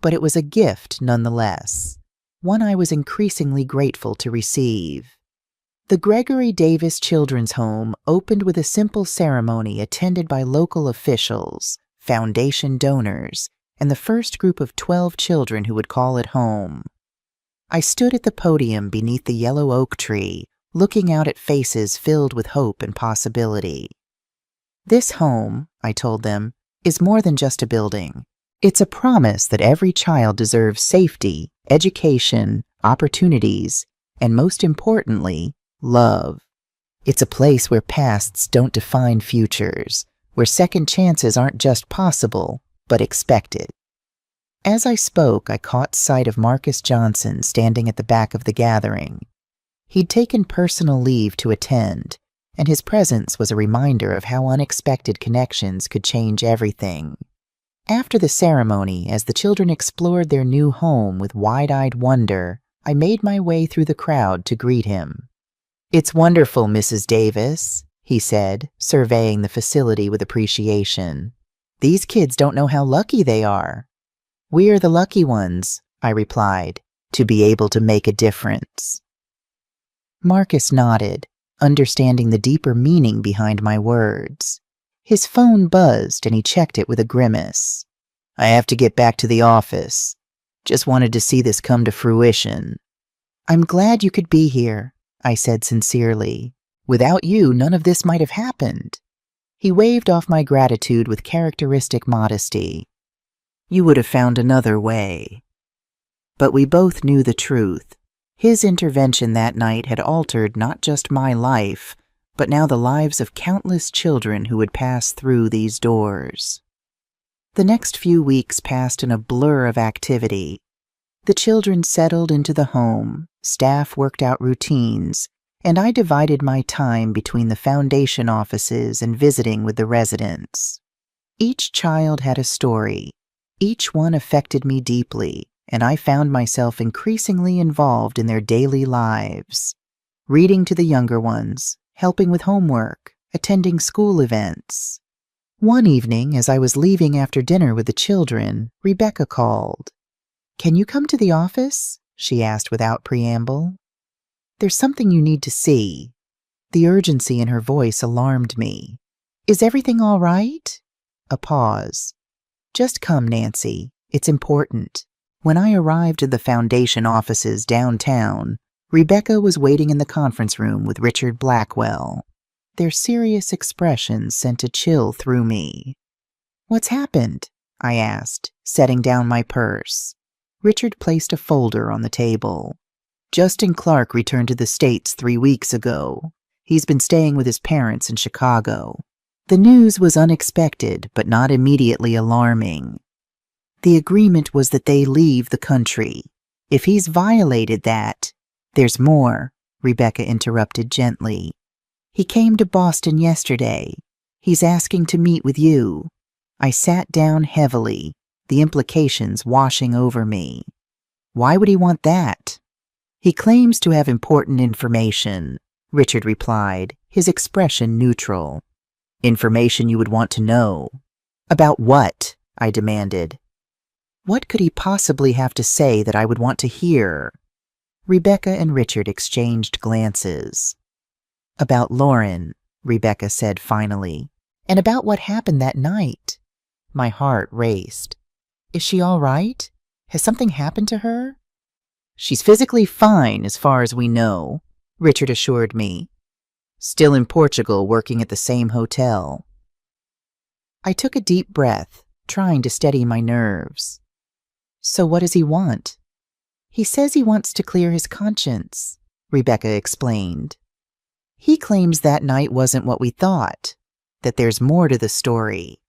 A: but it was a gift nonetheless, one I was increasingly grateful to receive. The Gregory Davis Children's Home opened with a simple ceremony attended by local officials, foundation donors, and the first group of 12 children who would call it home. I stood at the podium beneath the yellow oak tree, looking out at faces filled with hope and possibility. This home, I told them, is more than just a building. It's a promise that every child deserves safety, education, opportunities, and most importantly, love. It's a place where pasts don't define futures, where second chances aren't just possible, but expected. As I spoke, I caught sight of Marcus Johnson standing at the back of the gathering. He'd taken personal leave to attend, and his presence was a reminder of how unexpected connections could change everything. After the ceremony, as the children explored their new home with wide-eyed wonder, I made my way through the crowd to greet him. "It's wonderful, Mrs. Davis," he said, surveying the facility with appreciation. "These kids don't know how lucky they are." "We are the lucky ones," I replied, "to be able to make a difference." Marcus nodded, understanding the deeper meaning behind my words. His phone buzzed and he checked it with a grimace. "I have to get back to the office. Just wanted to see this come to fruition." "I'm glad you could be here," I said sincerely. "Without you, none of this might have happened." He waved off my gratitude with characteristic modesty. "You would have found another way." But we both knew the truth. His intervention that night had altered not just my life, but now the lives of countless children who would pass through these doors. The next few weeks passed in a blur of activity. The children settled into the home, staff worked out routines, and I divided my time between the foundation offices and visiting with the residents. Each child had a story. Each one affected me deeply, and I found myself increasingly involved in their daily lives, reading to the younger ones, helping with homework, attending school events. One evening, as I was leaving after dinner with the children, Rebecca called. "Can you come to the office?" she asked without preamble. "There's something you need to see." The urgency in her voice alarmed me. "Is everything all right?" A pause. "Just come, Nancy. It's important." When I arrived at the foundation offices downtown, Rebecca was waiting in the conference room with Richard Blackwell. Their serious expressions sent a chill through me. "What's happened?" I asked, setting down my purse. Richard placed a folder on the table. "Justin Clark returned to the States 3 weeks ago. He's been staying with his parents in Chicago." The news was unexpected, but not immediately alarming. The agreement was that they leave the country. If he's violated that— "There's more," Rebecca interrupted gently. "He came to Boston yesterday. He's asking to meet with you." I sat down heavily, the implications washing over me. "Why would he want that?" "He claims to have important information," Richard replied, his expression neutral. "Information you would want to know." "About what?" I demanded. What could he possibly have to say that I would want to hear? Rebecca and Richard exchanged glances. "About Lauren," Rebecca said finally, "and about what happened that night." My heart raced. "Is she all right? Has something happened to her?" "She's physically fine as far as we know," Richard assured me. "Still in Portugal working at the same hotel." I took a deep breath, trying to steady my nerves. "So what does he want?" "He says he wants to clear his conscience," Rebecca explained. "He claims that night wasn't what we thought, that there's more to the story."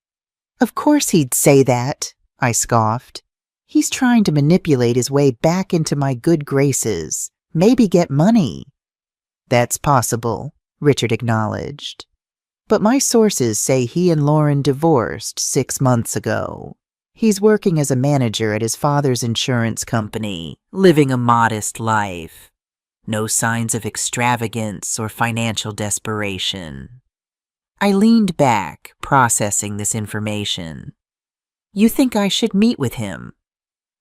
A: "Of course he'd say that," I scoffed. "He's trying to manipulate his way back into my good graces, maybe get money." "That's possible," Richard acknowledged. "But my sources say he and Lauren divorced 6 months ago. He's working as a manager at his father's insurance company, living a modest life. No signs of extravagance or financial desperation." I leaned back, processing this information. "You think I should meet with him?"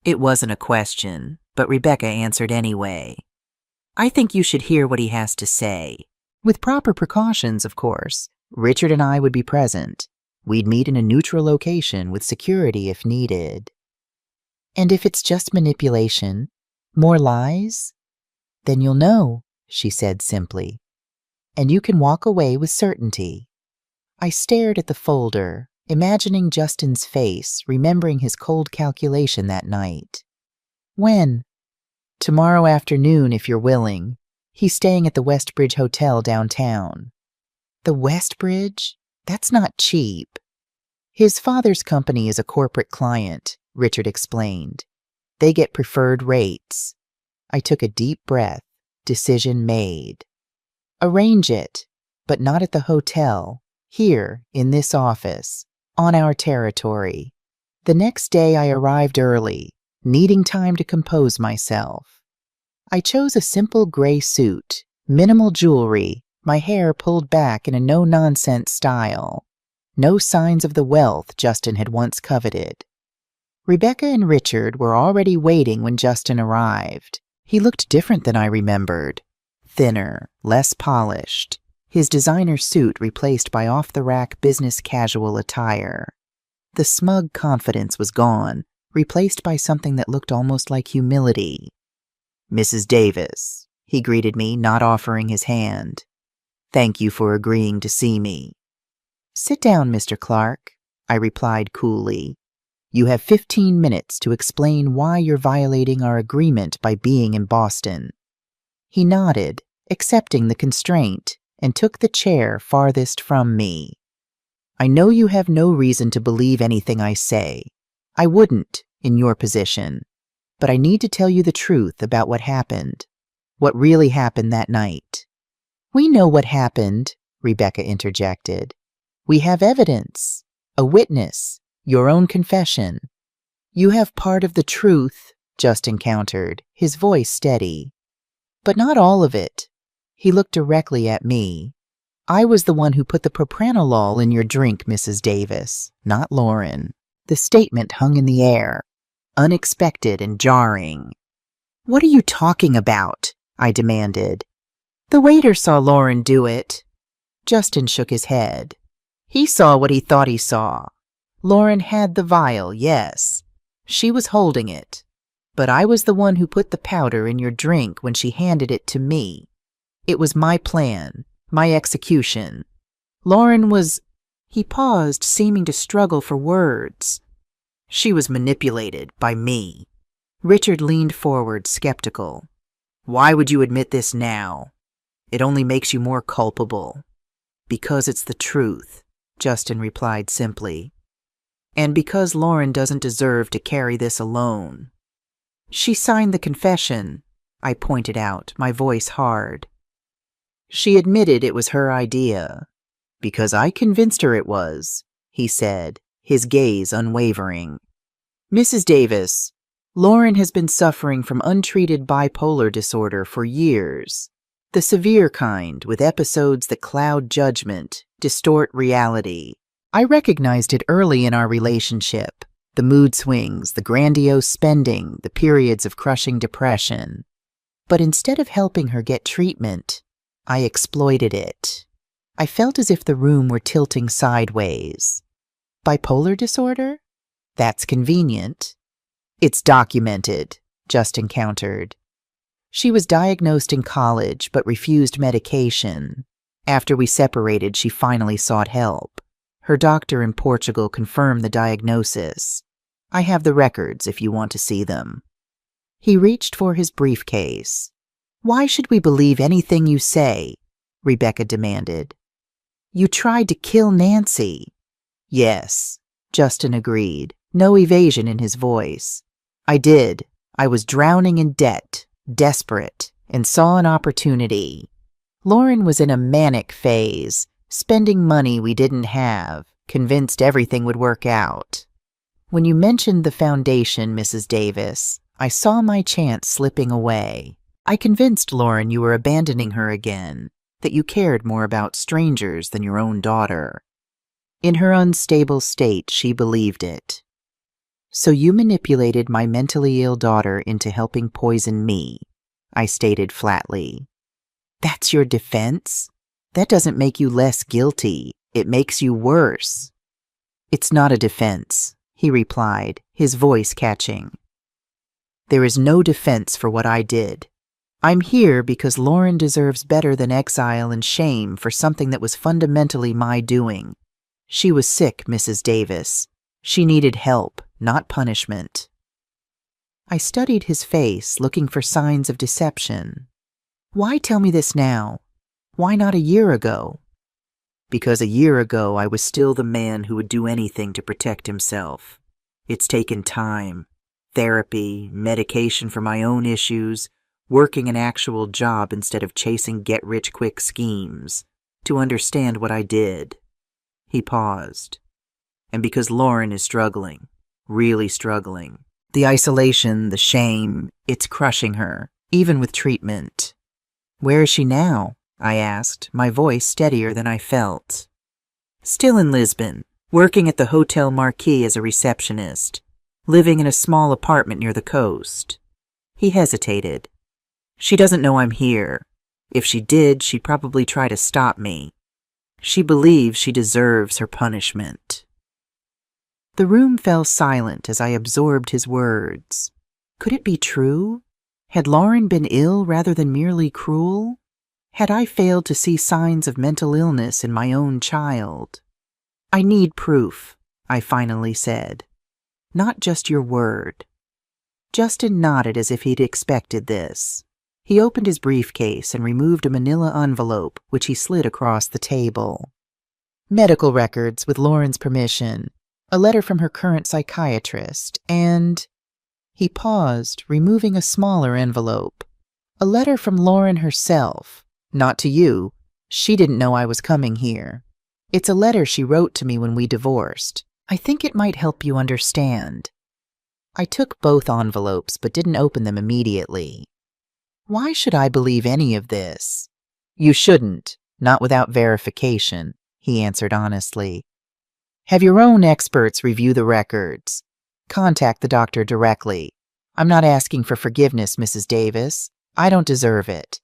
A: It wasn't a question, but Rebecca answered anyway. "I think you should hear what he has to say. With proper precautions, of course. Richard and I would be present. We'd meet in a neutral location with security if needed. And if it's just manipulation, more lies? Then you'll know, she said simply. And you can walk away with certainty. I stared at the folder, imagining Justin's face, remembering his cold calculation that night. When? Tomorrow afternoon, if you're willing. He's staying at the Westbridge Hotel downtown. The Westbridge? That's not cheap. His father's company is a corporate client, Richard explained. They get preferred rates. I took a deep breath. Decision made. Arrange it, but not at the hotel. Here, in this office, on our territory. The next day I arrived early, needing time to compose myself. I chose a simple gray suit, minimal jewelry, my hair pulled back in a no-nonsense style. No signs of the wealth Justin had once coveted. Rebecca and Richard were already waiting when Justin arrived. He looked different than I remembered. Thinner, less polished. His designer suit replaced by off-the-rack business casual attire. The smug confidence was gone, replaced by something that looked almost like humility. "Mrs. Davis," he greeted me, not offering his hand. "Thank you for agreeing to see me." "Sit down, Mr. Clark," I replied coolly. "You have 15 minutes to explain why you're violating our agreement by being in Boston." He nodded, accepting the constraint, and took the chair farthest from me. "I know you have no reason to believe anything I say. I wouldn't, in your position. But I need to tell you the truth about what happened. What really happened that night." "We know what happened," Rebecca interjected. "We have evidence, a witness, your own confession." "You have part of the truth," Justin countered, his voice steady. "But not all of it." He looked directly at me. "I was the one who put the propranolol in your drink, Mrs. Davis, not Lauren." The statement hung in the air, unexpected and jarring. "What are you talking about?" I demanded. "The waiter saw Lauren do it." Justin shook his head. "He saw what he thought he saw. Lauren had the vial, yes. She was holding it. But I was the one who put the powder in your drink when she handed it to me. It was my plan, my execution. Lauren was—" He paused, seeming to struggle for words. "She was manipulated by me." Richard leaned forward, skeptical. "Why would you admit this now? It only makes you more culpable." "Because it's the truth," Justin replied simply. "And because Lauren doesn't deserve to carry this alone." "She signed the confession," I pointed out, my voice hard. "She admitted it was her idea." "Because I convinced her it was," he said, his gaze unwavering. "Mrs. Davis, Lauren has been suffering from untreated bipolar disorder for years. The severe kind, with episodes that cloud judgment, distort reality. I recognized it early in our relationship. The mood swings, the grandiose spending, the periods of crushing depression. But instead of helping her get treatment, I exploited it. I felt as if the room were tilting sideways. Bipolar disorder? That's convenient. It's documented, Justin countered. She was diagnosed in college but refused medication. After we separated, she finally sought help. Her doctor in Portugal confirmed the diagnosis. I have the records if you want to see them. He reached for his briefcase. "Why should we believe anything you say?" Rebecca demanded. "You tried to kill Nancy." "Yes," Justin agreed, no evasion in his voice. "I did. I was drowning in debt, desperate, and saw an opportunity. Lauren was in a manic phase, spending money we didn't have, convinced everything would work out. When you mentioned the foundation, Mrs. Davis, I saw my chance slipping away. I convinced Lauren you were abandoning her again, that you cared more about strangers than your own daughter. In her unstable state, she believed it. So you manipulated my mentally ill daughter into helping poison me," I stated flatly. "That's your defense? That doesn't make you less guilty. It makes you worse." "It's not a defense," he replied, his voice catching. "There is no defense for what I did. I'm here because Lauren deserves better than exile and shame for something that was fundamentally my doing. She was sick, Mrs. Davis. She needed help, not punishment." I studied his face, looking for signs of deception. "Why tell me this now? Why not a year ago?" "Because a year ago I was still the man who would do anything to protect himself. It's taken time, therapy, medication for my own issues, working an actual job instead of chasing get-rich-quick schemes, to understand what I did." He paused. "And because Lauren is struggling, really struggling. The isolation, the shame, it's crushing her, even with treatment." "Where is she now?" I asked, my voice steadier than I felt. "Still in Lisbon, working at the Hotel Marquis as a receptionist, living in a small apartment near the coast." He hesitated. "She doesn't know I'm here. If she did, she'd probably try to stop me. She believes she deserves her punishment." The room fell silent as I absorbed his words. Could it be true? Had Lauren been ill rather than merely cruel? Had I failed to see signs of mental illness in my own child? "I need proof," I finally said. "Not just your word." Justin nodded as if he'd expected this. He opened his briefcase and removed a manila envelope, which he slid across the table. "Medical records with Lauren's permission, a letter from her current psychiatrist, and—" He paused, removing a smaller envelope. "A letter from Lauren herself. Not to you. She didn't know I was coming here. It's a letter she wrote to me when we divorced. I think it might help you understand." I took both envelopes but didn't open them immediately. Why should I believe any of this? "You shouldn't, not without verification," he answered honestly. "Have your own experts review the records. Contact the doctor directly. I'm not asking for forgiveness, Mrs. Davis. I don't deserve it.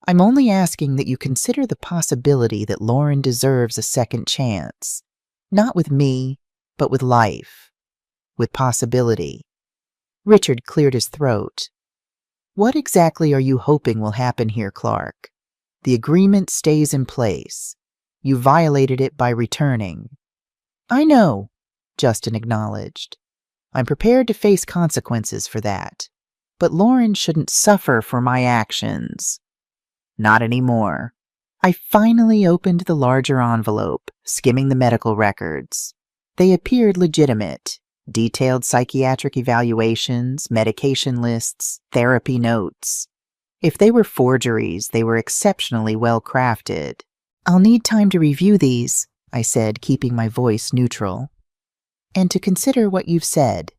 A: I'm only asking that you consider the possibility that Lauren deserves a second chance. Not with me, but with life. With possibility." Richard cleared his throat. "What exactly are you hoping will happen here, Clark? The agreement stays in place. You violated it by returning." "I know," Justin acknowledged. "I'm prepared to face consequences for that. But Lauren shouldn't suffer for my actions." "Not anymore." I finally opened the larger envelope, skimming the medical records. They appeared legitimate. Detailed psychiatric evaluations, medication lists, therapy notes. If they were forgeries, they were exceptionally well crafted. "I'll need time to review these," I said, keeping my voice neutral. "And to consider what you've said."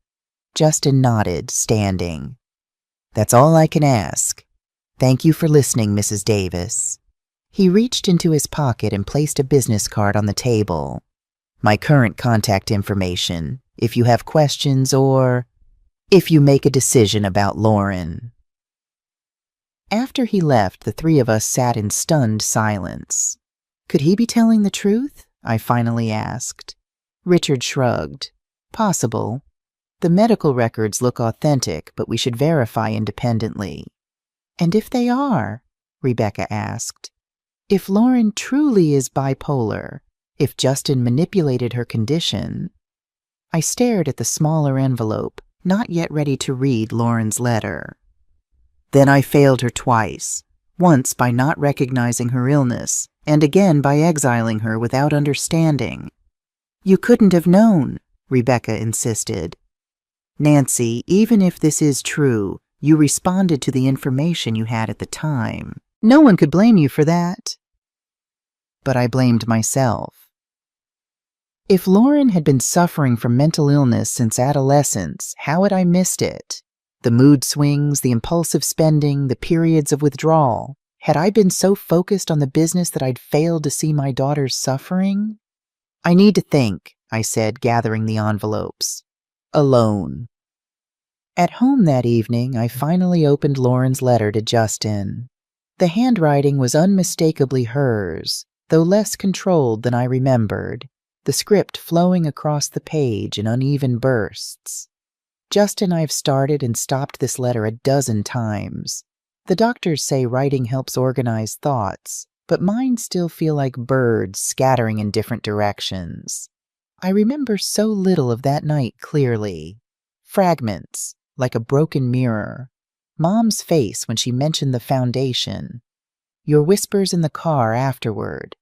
A: Justin nodded, standing. "That's all I can ask. Thank you for listening, Mrs. Davis." He reached into his pocket and placed a business card on the table. "My current contact information, if you have questions or if you make a decision about Lauren." After he left, the three of us sat in stunned silence. Could he be telling the truth? I finally asked. Richard shrugged. "Possible. The medical records look authentic, but we should verify independently." "And if they are?" Rebecca asked. "If Lauren truly is bipolar, if Justin manipulated her condition—" I stared at the smaller envelope, not yet ready to read Lauren's letter. "Then I failed her twice, once by not recognizing her illness, and again by exiling her without understanding." "You couldn't have known," Rebecca insisted. "Nancy, even if this is true, you responded to the information you had at the time. No one could blame you for that." But I blamed myself. If Lauren had been suffering from mental illness since adolescence, how had I missed it? The mood swings, the impulsive spending, the periods of withdrawal. Had I been so focused on the business that I'd failed to see my daughter's suffering? "I need to think," I said, gathering the envelopes. "Alone." At home that evening, I finally opened Lauren's letter to Justin. The handwriting was unmistakably hers, though less controlled than I remembered. the script flowing across the page in uneven bursts. Justin, I've started and stopped this letter a dozen times. The doctors say writing helps organize thoughts, but mine still feel like birds scattering in different directions. I remember so little of that night clearly. Fragments, like a broken mirror. Mom's face when she mentioned the foundation. Your whispers in the car afterward.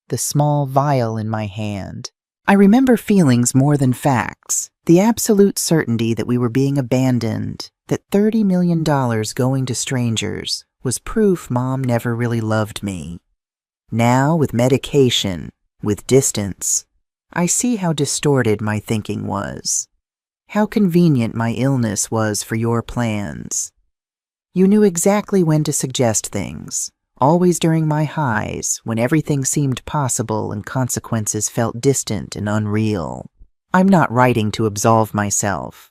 A: The small vial in my hand. I remember feelings more than facts. The absolute certainty that we were being abandoned, that $30 million going to strangers was proof Mom never really loved me. Now, with medication, with distance, I see how distorted my thinking was. How convenient my illness was for your plans. You knew exactly when to suggest things, always during my highs, when everything seemed possible and consequences felt distant and unreal. I'm not writing to absolve myself.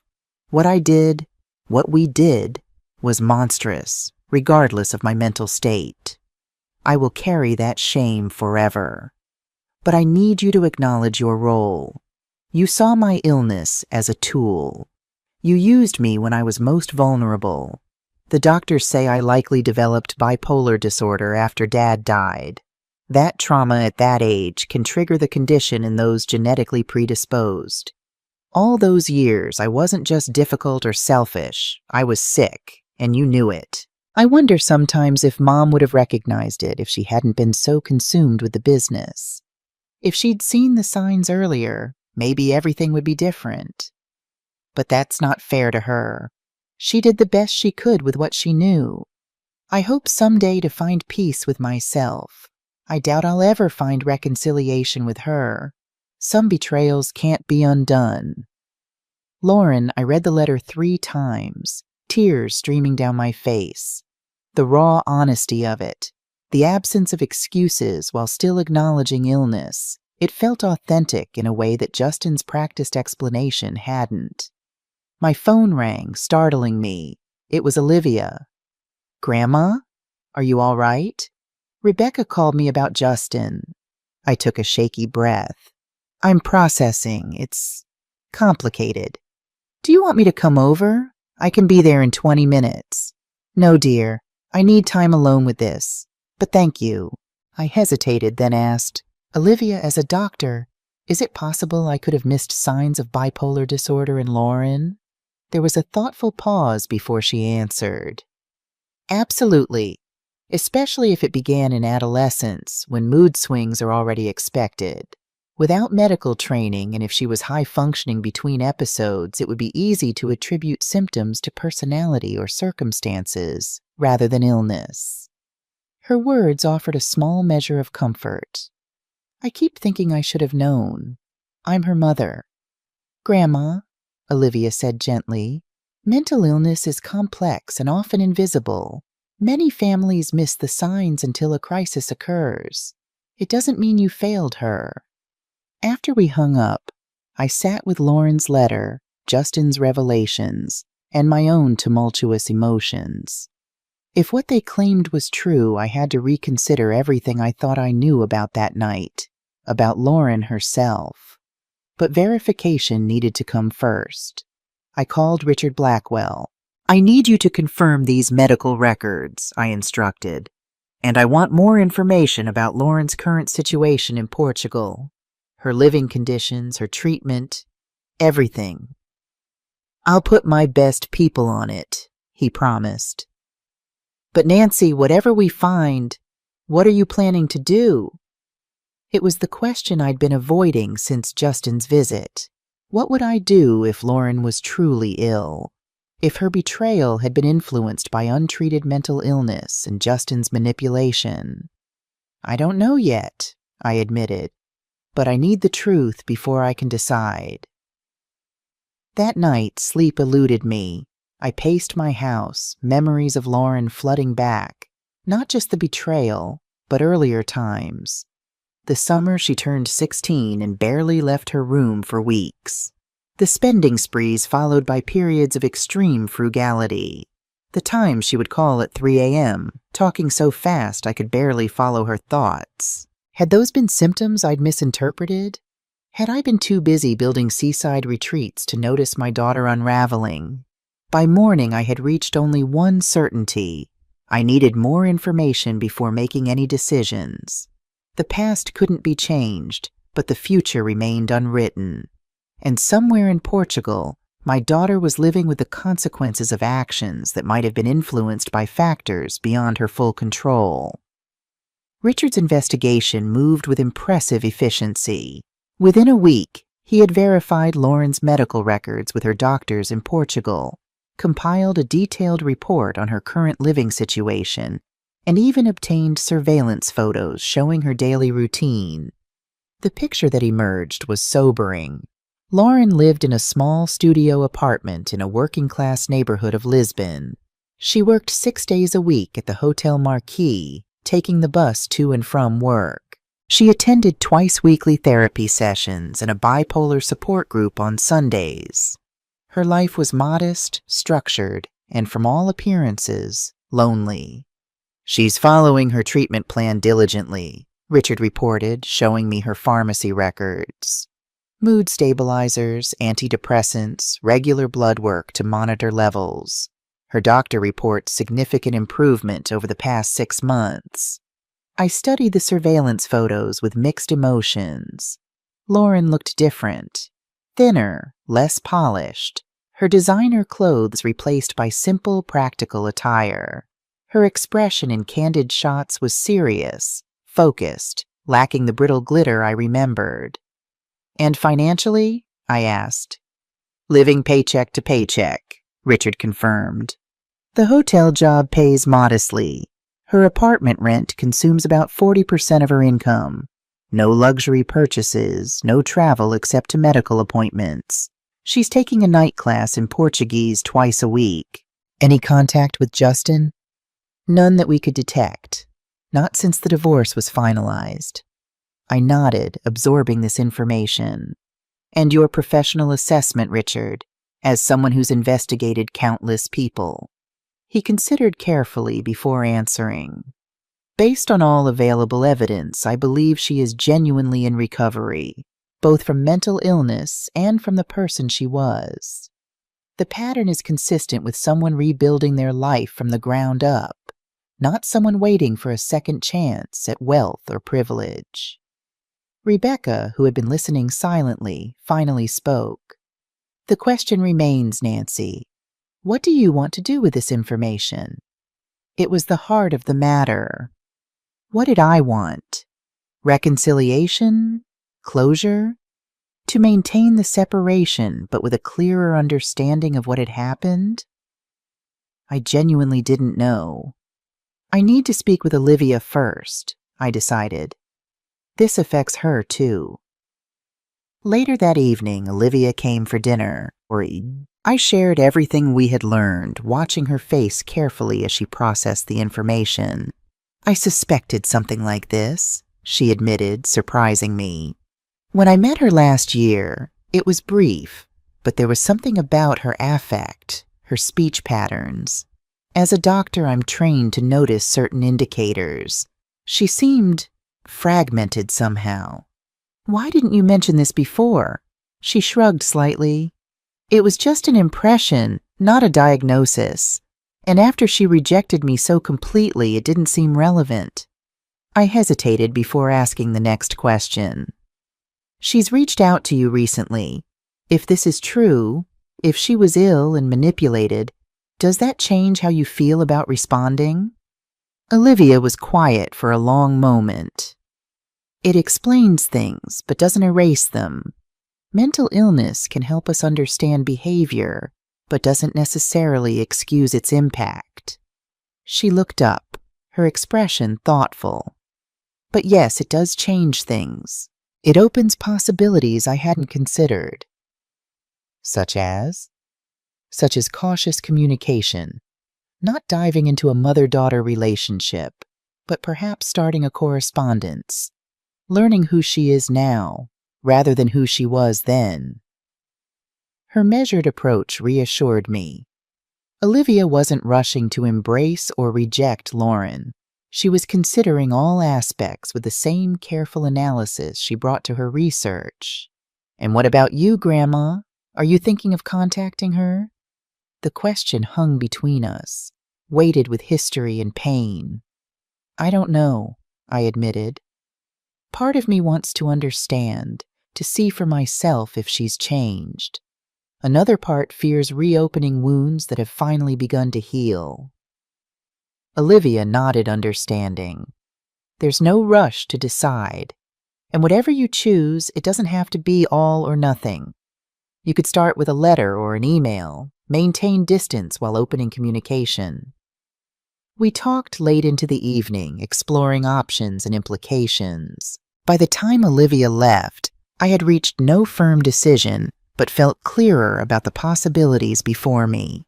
A: What I did, what we did, was monstrous, regardless of my mental state. I will carry that shame forever. But I need you to acknowledge your role. You saw my illness as a tool. You used me when I was most vulnerable. The doctors say I likely developed bipolar disorder after Dad died. That trauma at that age can trigger the condition in those genetically predisposed. All those years, I wasn't just difficult or selfish. I was sick, and you knew it. I wonder sometimes if Mom would have recognized it if she hadn't been so consumed with the business. If she'd seen the signs earlier, maybe everything would be different. But that's not fair to her. She did the best she could with what she knew. I hope someday to find peace with myself. I doubt I'll ever find reconciliation with her. Some betrayals can't be undone. Lauren, I read the letter 3 times, tears streaming down my face. The raw honesty of it, the absence of excuses while still acknowledging illness. It felt authentic in a way that Justin's practiced explanation hadn't. My phone rang, startling me. It was Olivia. "Grandma? Are you all right?" Rebecca called me about Justin. I took a shaky breath. "I'm processing. It's complicated. Do you want me to come over? I can be there in 20 minutes. No, dear. I need time alone with this. But thank you." I hesitated, then asked, "Olivia, as a doctor, is it possible I could have missed signs of bipolar disorder in Lauren?" There was a thoughtful pause before she answered. "Absolutely, especially if it began in adolescence, when mood swings are already expected. Without medical training, and if she was high-functioning between episodes, it would be easy to attribute symptoms to personality or circumstances, rather than illness." Her words offered a small measure of comfort. "I keep thinking I should have known. I'm her mother." "Grandma," Olivia said gently, "mental illness is complex and often invisible. Many families miss the signs until a crisis occurs. It doesn't mean you failed her." After we hung up, I sat with Lauren's letter, Justin's revelations, and my own tumultuous emotions. If what they claimed was true, I had to reconsider everything I thought I knew about that night, about Lauren herself. But verification needed to come first. I called Richard Blackwell. "I need you to confirm these medical records," I instructed. "And I want more information about Lauren's current situation in Portugal. Her living conditions, her treatment, everything." "I'll put my best people on it," he promised. "But Nancy, whatever we find, what are you planning to do?" It was the question I'd been avoiding since Justin's visit. What would I do if Lauren was truly ill? If her betrayal had been influenced by untreated mental illness and Justin's manipulation? "I don't know yet," I admitted, "but I need the truth before I can decide." That night, sleep eluded me. I paced my house, memories of Lauren flooding back, not just the betrayal, but earlier times. The summer she turned 16 and barely left her room for weeks. The spending sprees followed by periods of extreme frugality. The times she would call at 3 a.m., talking so fast I could barely follow her thoughts. Had those been symptoms I'd misinterpreted? Had I been too busy building seaside retreats to notice my daughter unraveling? By morning, I had reached only one certainty. I needed more information before making any decisions. The past couldn't be changed, but the future remained unwritten. And somewhere in Portugal, my daughter was living with the consequences of actions that might have been influenced by factors beyond her full control. Richard's investigation moved with impressive efficiency. Within a week, he had verified Lauren's medical records with her doctors in Portugal, compiled a detailed report on her current living situation, and even obtained surveillance photos showing her daily routine. The picture that emerged was sobering. Lauren lived in a small studio apartment in a working-class neighborhood of Lisbon. She worked 6 days a week at the Hotel Marquis, taking the bus to and from work. She attended twice-weekly therapy sessions and a bipolar support group on Sundays. Her life was modest, structured, and from all appearances, lonely. "She's following her treatment plan diligently," Richard reported, showing me her pharmacy records. Mood stabilizers, antidepressants, regular blood work to monitor levels. Her doctor reports significant improvement over the past 6 months. I studied the surveillance photos with mixed emotions. Lauren looked different. Thinner, less polished. Her designer clothes replaced by simple, practical attire. Her expression in candid shots was serious, focused, lacking the brittle glitter I remembered. "And financially?" I asked. "Living paycheck to paycheck," Richard confirmed. "The hotel job pays modestly. Her apartment rent consumes about 40% of her income. No luxury purchases, no travel except to medical appointments. She's taking a night class in Portuguese twice a week. Any contact with Justin?" "None that we could detect. Not since the divorce was finalized." I nodded, absorbing this information. "And your professional assessment, Richard, as someone who's investigated countless people?" He considered carefully before answering. "Based on all available evidence, I believe she is genuinely in recovery, both from mental illness and from the person she was. The pattern is consistent with someone rebuilding their life from the ground up, not someone waiting for a second chance at wealth or privilege." Rebecca, who had been listening silently, finally spoke. "The question remains, Nancy. What do you want to do with this information?" It was the heart of the matter. What did I want? Reconciliation? Closure? To maintain the separation, but with a clearer understanding of what had happened? I genuinely didn't know. I need to speak with Olivia first, I decided. This affects her, too. Later that evening, Olivia came for dinner. I shared everything we had learned, watching her face carefully as she processed the information. "I suspected something like this," she admitted, surprising me. "When I met her last year, it was brief, but there was something about her affect, her speech patterns. As a doctor, I'm trained to notice certain indicators. She seemed fragmented somehow." "Why didn't you mention this before?" She shrugged slightly. "It was just an impression, not a diagnosis. And after she rejected me so completely, it didn't seem relevant." I hesitated before asking the next question. "She's reached out to you recently. If this is true, if she was ill and manipulated, does that change how you feel about responding?" Olivia was quiet for a long moment. "It explains things, but doesn't erase them. Mental illness can help us understand behavior, but doesn't necessarily excuse its impact." She looked up, her expression thoughtful. "But yes, it does change things. It opens possibilities I hadn't considered." "Such as?" "Such as cautious communication. Not diving into a mother-daughter relationship, but perhaps starting a correspondence. Learning who she is now, rather than who she was then." Her measured approach reassured me. Olivia wasn't rushing to embrace or reject Lauren. She was considering all aspects with the same careful analysis she brought to her research. And what about you, Grandma? Are you thinking of contacting her? The question hung between us, weighted with history and pain. I don't know, I admitted. Part of me wants to understand, to see for myself if she's changed. Another part fears reopening wounds that have finally begun to heal. Olivia nodded understanding. There's no rush to decide. And whatever you choose, it doesn't have to be all or nothing. You could start with a letter or an email, maintain distance while opening communication. We talked late into the evening, exploring options and implications. By the time Olivia left, I had reached no firm decision, but felt clearer about the possibilities before me.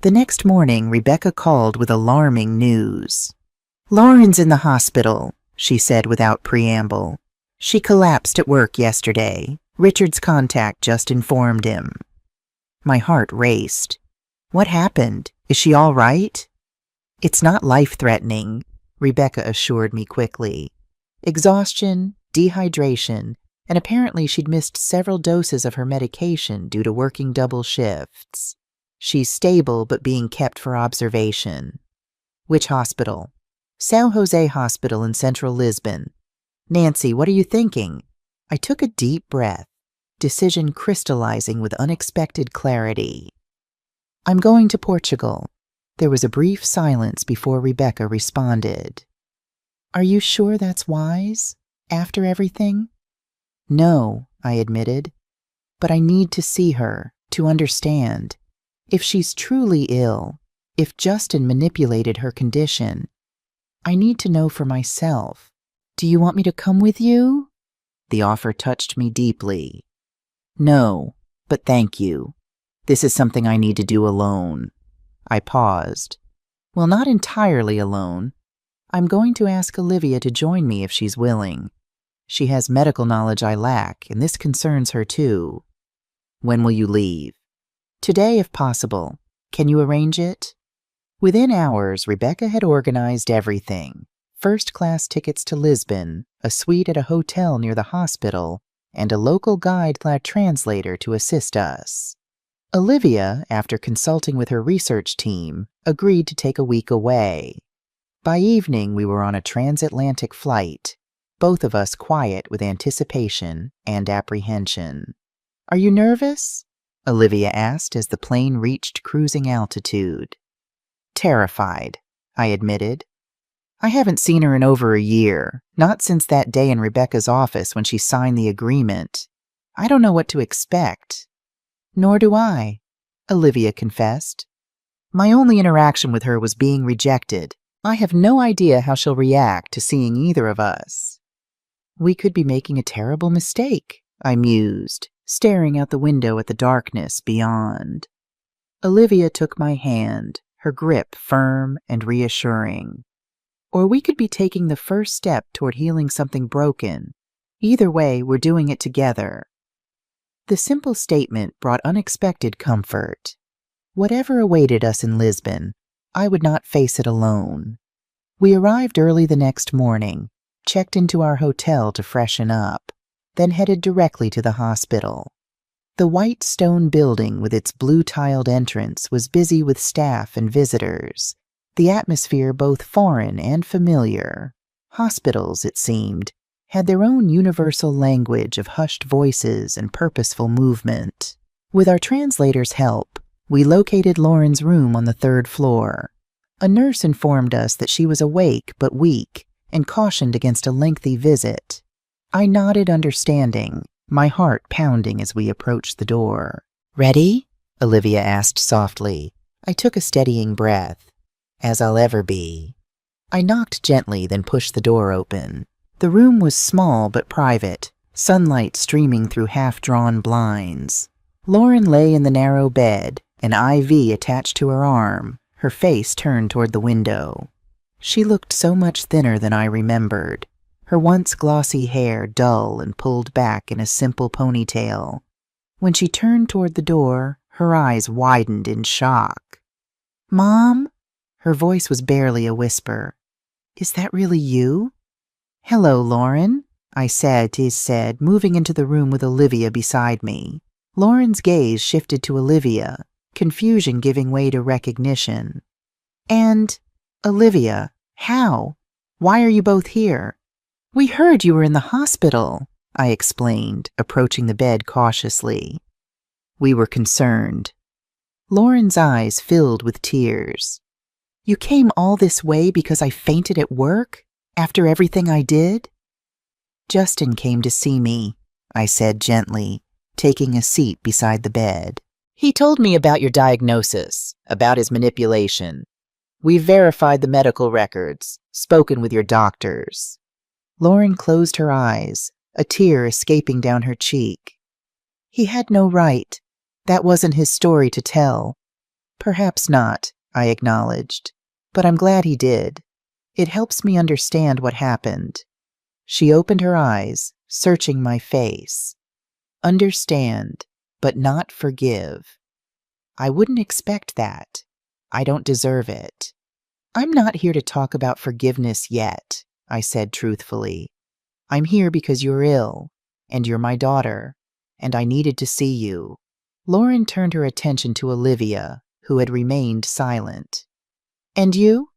A: The next morning, Rebecca called with alarming news. "Lauren's in the hospital," she said without preamble. "She collapsed at work yesterday. Richard's contact just informed him." My heart raced. What happened? Is she all right? "It's not life-threatening," Rebecca assured me quickly. "Exhaustion, dehydration, and apparently she'd missed several doses of her medication due to working double shifts. She's stable but being kept for observation." "Which hospital?" "São José Hospital in central Lisbon." "Nancy, what are you thinking?" I took a deep breath, decision crystallizing with unexpected clarity. "I'm going to Portugal." There was a brief silence before Rebecca responded. "Are you sure that's wise, after everything?" "No," I admitted, "but I need to see her, to understand. If she's truly ill, if Justin manipulated her condition, I need to know for myself. Do you want me to come with you?" The offer touched me deeply. "No, but thank you. This is something I need to do alone." I paused. "Well, not entirely alone. I'm going to ask Olivia to join me if she's willing. She has medical knowledge I lack, and this concerns her too." "When will you leave?" "Today, if possible. Can you arrange it?" Within hours, Rebecca had organized everything. First-class tickets to Lisbon, a suite at a hotel near the hospital, and a local guide/translator to assist us. Olivia, after consulting with her research team, agreed to take a week away. By evening, we were on a transatlantic flight, both of us quiet with anticipation and apprehension. "Are you nervous?" Olivia asked as the plane reached cruising altitude. "Terrified," I admitted. "I haven't seen her in over a year, not since that day in Rebecca's office when she signed the agreement. I don't know what to expect." "Nor do I," Olivia confessed. "My only interaction with her was being rejected. I have no idea how she'll react to seeing either of us." "We could be making a terrible mistake," I mused, staring out the window at the darkness beyond. Olivia took my hand, her grip firm and reassuring. "Or we could be taking the first step toward healing something broken. Either way, we're doing it together." The simple statement brought unexpected comfort. Whatever awaited us in Lisbon, I would not face it alone. We arrived early the next morning, checked into our hotel to freshen up, then headed directly to the hospital. The white stone building with its blue-tiled entrance was busy with staff and visitors, the atmosphere both foreign and familiar. Hospitals, it seemed, had their own universal language of hushed voices and purposeful movement. With our translator's help, we located Lauren's room on the 3rd floor. A nurse informed us that she was awake but weak and cautioned against a lengthy visit. I nodded understanding, my heart pounding as we approached the door. "Ready?" Olivia asked softly. I took a steadying breath. "As I'll ever be." I knocked gently, then pushed the door open. The room was small but private, sunlight streaming through half-drawn blinds. Lauren lay in the narrow bed, an IV attached to her arm, her face turned toward the window. She looked so much thinner than I remembered, her once glossy hair dull and pulled back in a simple ponytail. When she turned toward the door, her eyes widened in shock. "Mom?" Her voice was barely a whisper. "Is that really you?" "Hello, Lauren," I said, moving into the room with Olivia beside me. Lauren's gaze shifted to Olivia, confusion giving way to recognition. And, Olivia, how? Why are you both here? We heard you were in the hospital, I explained, approaching the bed cautiously. We were concerned. Lauren's eyes filled with tears. You came all this way because I fainted at work? After everything I did? Justin came to see me, I said gently, taking a seat beside the bed. He told me about your diagnosis, about his manipulation. We've verified the medical records, spoken with your doctors. Lauren closed her eyes, a tear escaping down her cheek. He had no right. That wasn't his story to tell. Perhaps not, I acknowledged, but I'm glad he did. It helps me understand what happened. She opened her eyes, searching my face. Understand, but not forgive. I wouldn't expect that. I don't deserve it. I'm not here to talk about forgiveness yet, I said truthfully. I'm here because you're ill, and you're my daughter, and I needed to see you. Lauren turned her attention to Olivia, who had remained silent. And you?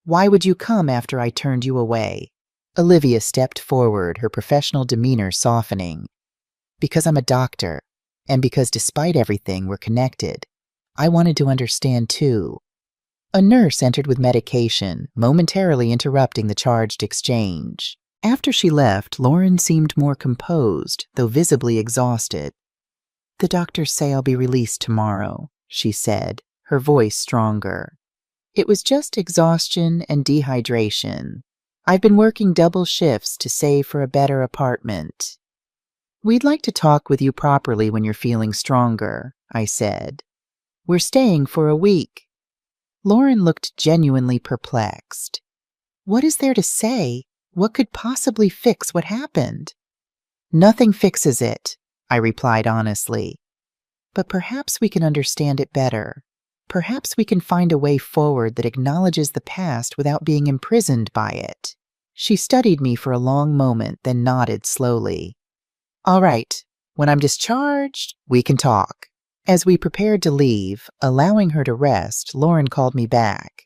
A: Why would you come after I turned you away? Olivia stepped forward, her professional demeanor softening. Because I'm a doctor, and because despite everything we're connected. I wanted to understand too. A nurse entered with medication, momentarily interrupting the charged exchange. After she left, Lauren seemed more composed, though visibly exhausted. The doctors say I'll be released tomorrow, she said, her voice stronger. It was just exhaustion and dehydration. I've been working double shifts to save for a better apartment. We'd like to talk with you properly when you're feeling stronger, I said. We're staying for a week. Lauren looked genuinely perplexed. What is there to say? What could possibly fix what happened? Nothing fixes it, I replied honestly. But perhaps we can understand it better. Perhaps we can find a way forward that acknowledges the past without being imprisoned by it. She studied me for a long moment, then nodded slowly. All right, when I'm discharged, we can talk. As we prepared to leave, allowing her to rest, Lauren called me back.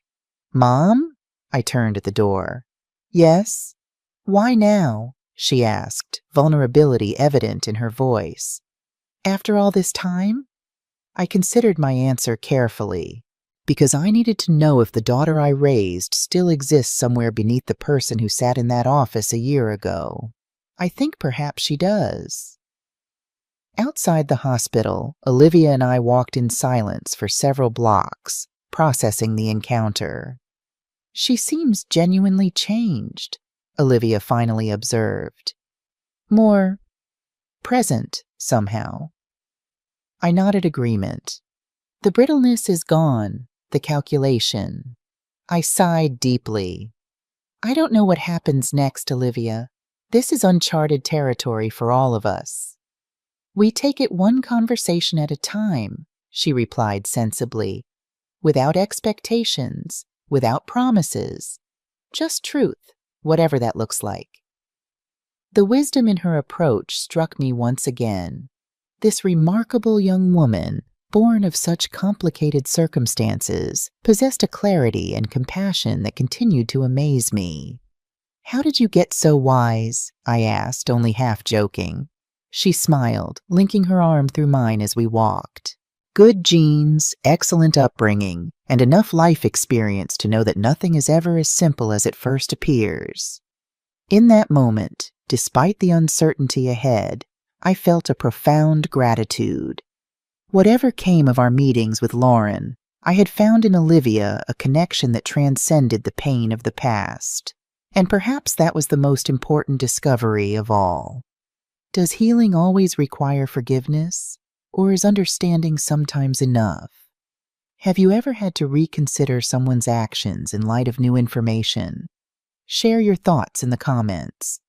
A: Mom? I turned at the door. Yes? Why now? She asked, vulnerability evident in her voice. After all this time? I considered my answer carefully, because I needed to know if the daughter I raised still exists somewhere beneath the person who sat in that office a year ago. I think perhaps she does. Outside the hospital, Olivia and I walked in silence for several blocks, processing the encounter. She seems genuinely changed, Olivia finally observed. More present, somehow. I nodded agreement. The brittleness is gone, the calculation. I sighed deeply. I don't know what happens next, Olivia. This is uncharted territory for all of us. We take it one conversation at a time, she replied sensibly, without expectations, without promises, just truth, whatever that looks like. The wisdom in her approach struck me once again. This remarkable young woman, born of such complicated circumstances, possessed a clarity and compassion that continued to amaze me. How did you get so wise? I asked, only half joking. She smiled, linking her arm through mine as we walked. Good genes, excellent upbringing, and enough life experience to know that nothing is ever as simple as it first appears. In that moment, despite the uncertainty ahead, I felt a profound gratitude. Whatever came of our meetings with Lauren, I had found in Olivia a connection that transcended the pain of the past. And perhaps that was the most important discovery of all. Does healing always require forgiveness, or is understanding sometimes enough? Have you ever had to reconsider someone's actions in light of new information? Share your thoughts in the comments.